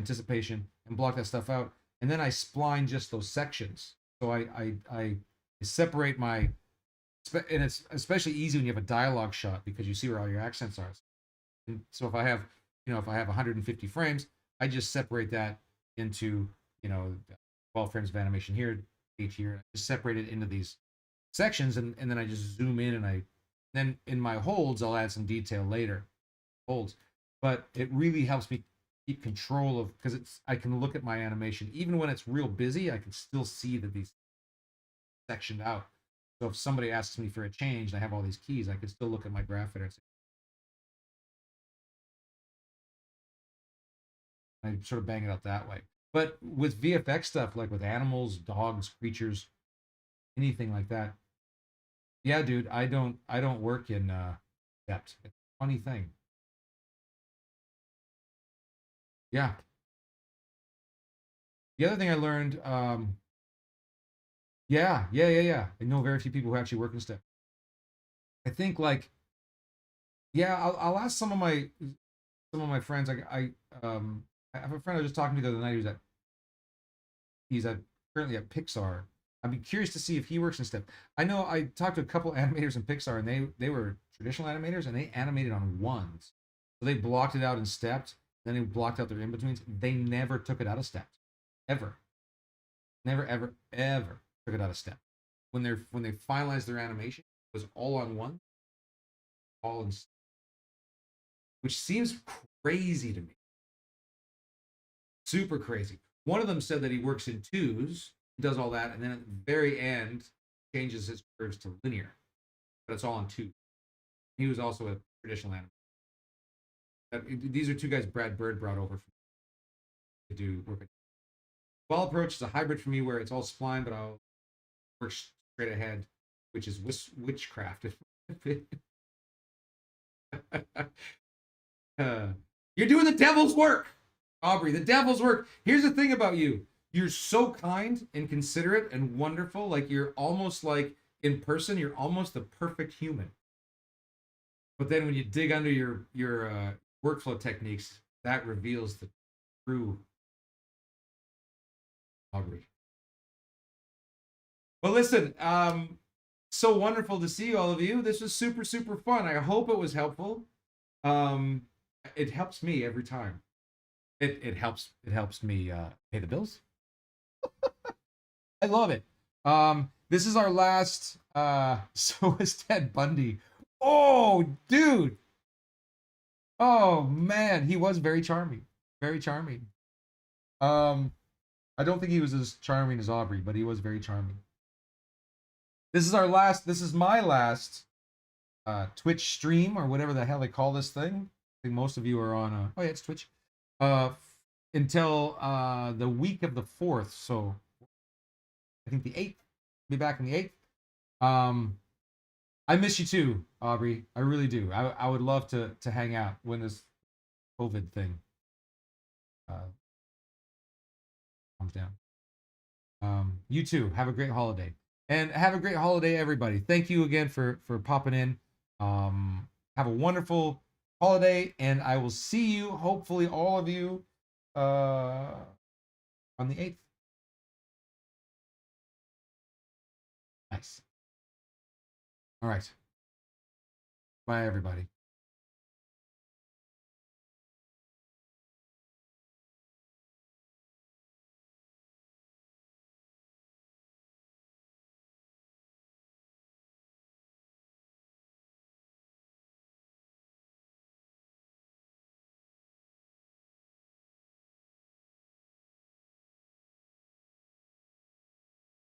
anticipation, and block that stuff out. And then I spline just those sections. So I separate my, and it's especially easy when you have a dialogue shot because you see where all your accents are. And so if I have, if I have 150 frames, I just separate that into, 12 frames of animation here, 8 here. I just separate it into these sections, and then I just zoom in, and then in my holds I'll add some detail later, holds. But it really helps me keep control of, because I can look at my animation even when it's real busy. I can still see that these sectioned out. So if somebody asks me for a change and I have all these keys, I can still look at my graph editor and say, I sort of bang it out that way. But with VFX stuff, like with animals, dogs, creatures, anything like that, yeah, dude, I don't work in depth. It's a funny thing. Yeah. The other thing I learned, yeah. I know very few people who actually work in STEP. I think like, yeah, I'll ask some of my friends. I have a friend I was just talking to the other night who's he's currently at Pixar. I'd be curious to see if he works in STEP. I know I talked to a couple animators in Pixar, and they were traditional animators, and they animated on ones. So they blocked it out in stepped, then they blocked out their in betweens. They never took it out of stepped, ever, never, ever, ever took it out of step. When they finalized their animation, it was all on one, all in, which seems crazy to me, super crazy. One of them said that he works in twos, does all that, and then at the very end changes his curves to linear, but it's all on two. He was also a traditional animator. These are two guys Brad Bird brought over to do work. Ball approach is a hybrid for me where it's all spline, but I'll work straight ahead, which is witchcraft. You're doing the devil's work, Aubrey. The devil's work. Here's the thing about you. You're so kind and considerate and wonderful. Like you're almost like in person, you're almost the perfect human. But then when you dig under your workflow techniques, that reveals the true Aubrey. Well, listen, so wonderful to see all of you. This was super, super fun. I hope it was helpful. It helps me every time. It helps me pay the bills. I love it. This is our last. So is Ted Bundy. Oh, dude. Oh man, he was very charming. Very charming. I don't think he was as charming as Aubrey, but he was very charming. This is our last. This is my last Twitch stream or whatever the hell they call this thing. I think most of you are on. Oh yeah, it's Twitch. Until the week of the 4th. So I think the 8th. Be back on the 8th. I miss you too, Aubrey. I really do. I would love to hang out when this COVID thing comes down. You too. Have a great holiday. And have a great holiday, everybody. Thank you again for popping in. Have a wonderful holiday, and I will see you, hopefully all of you, on the 8th. Nice. All right. Bye, everybody.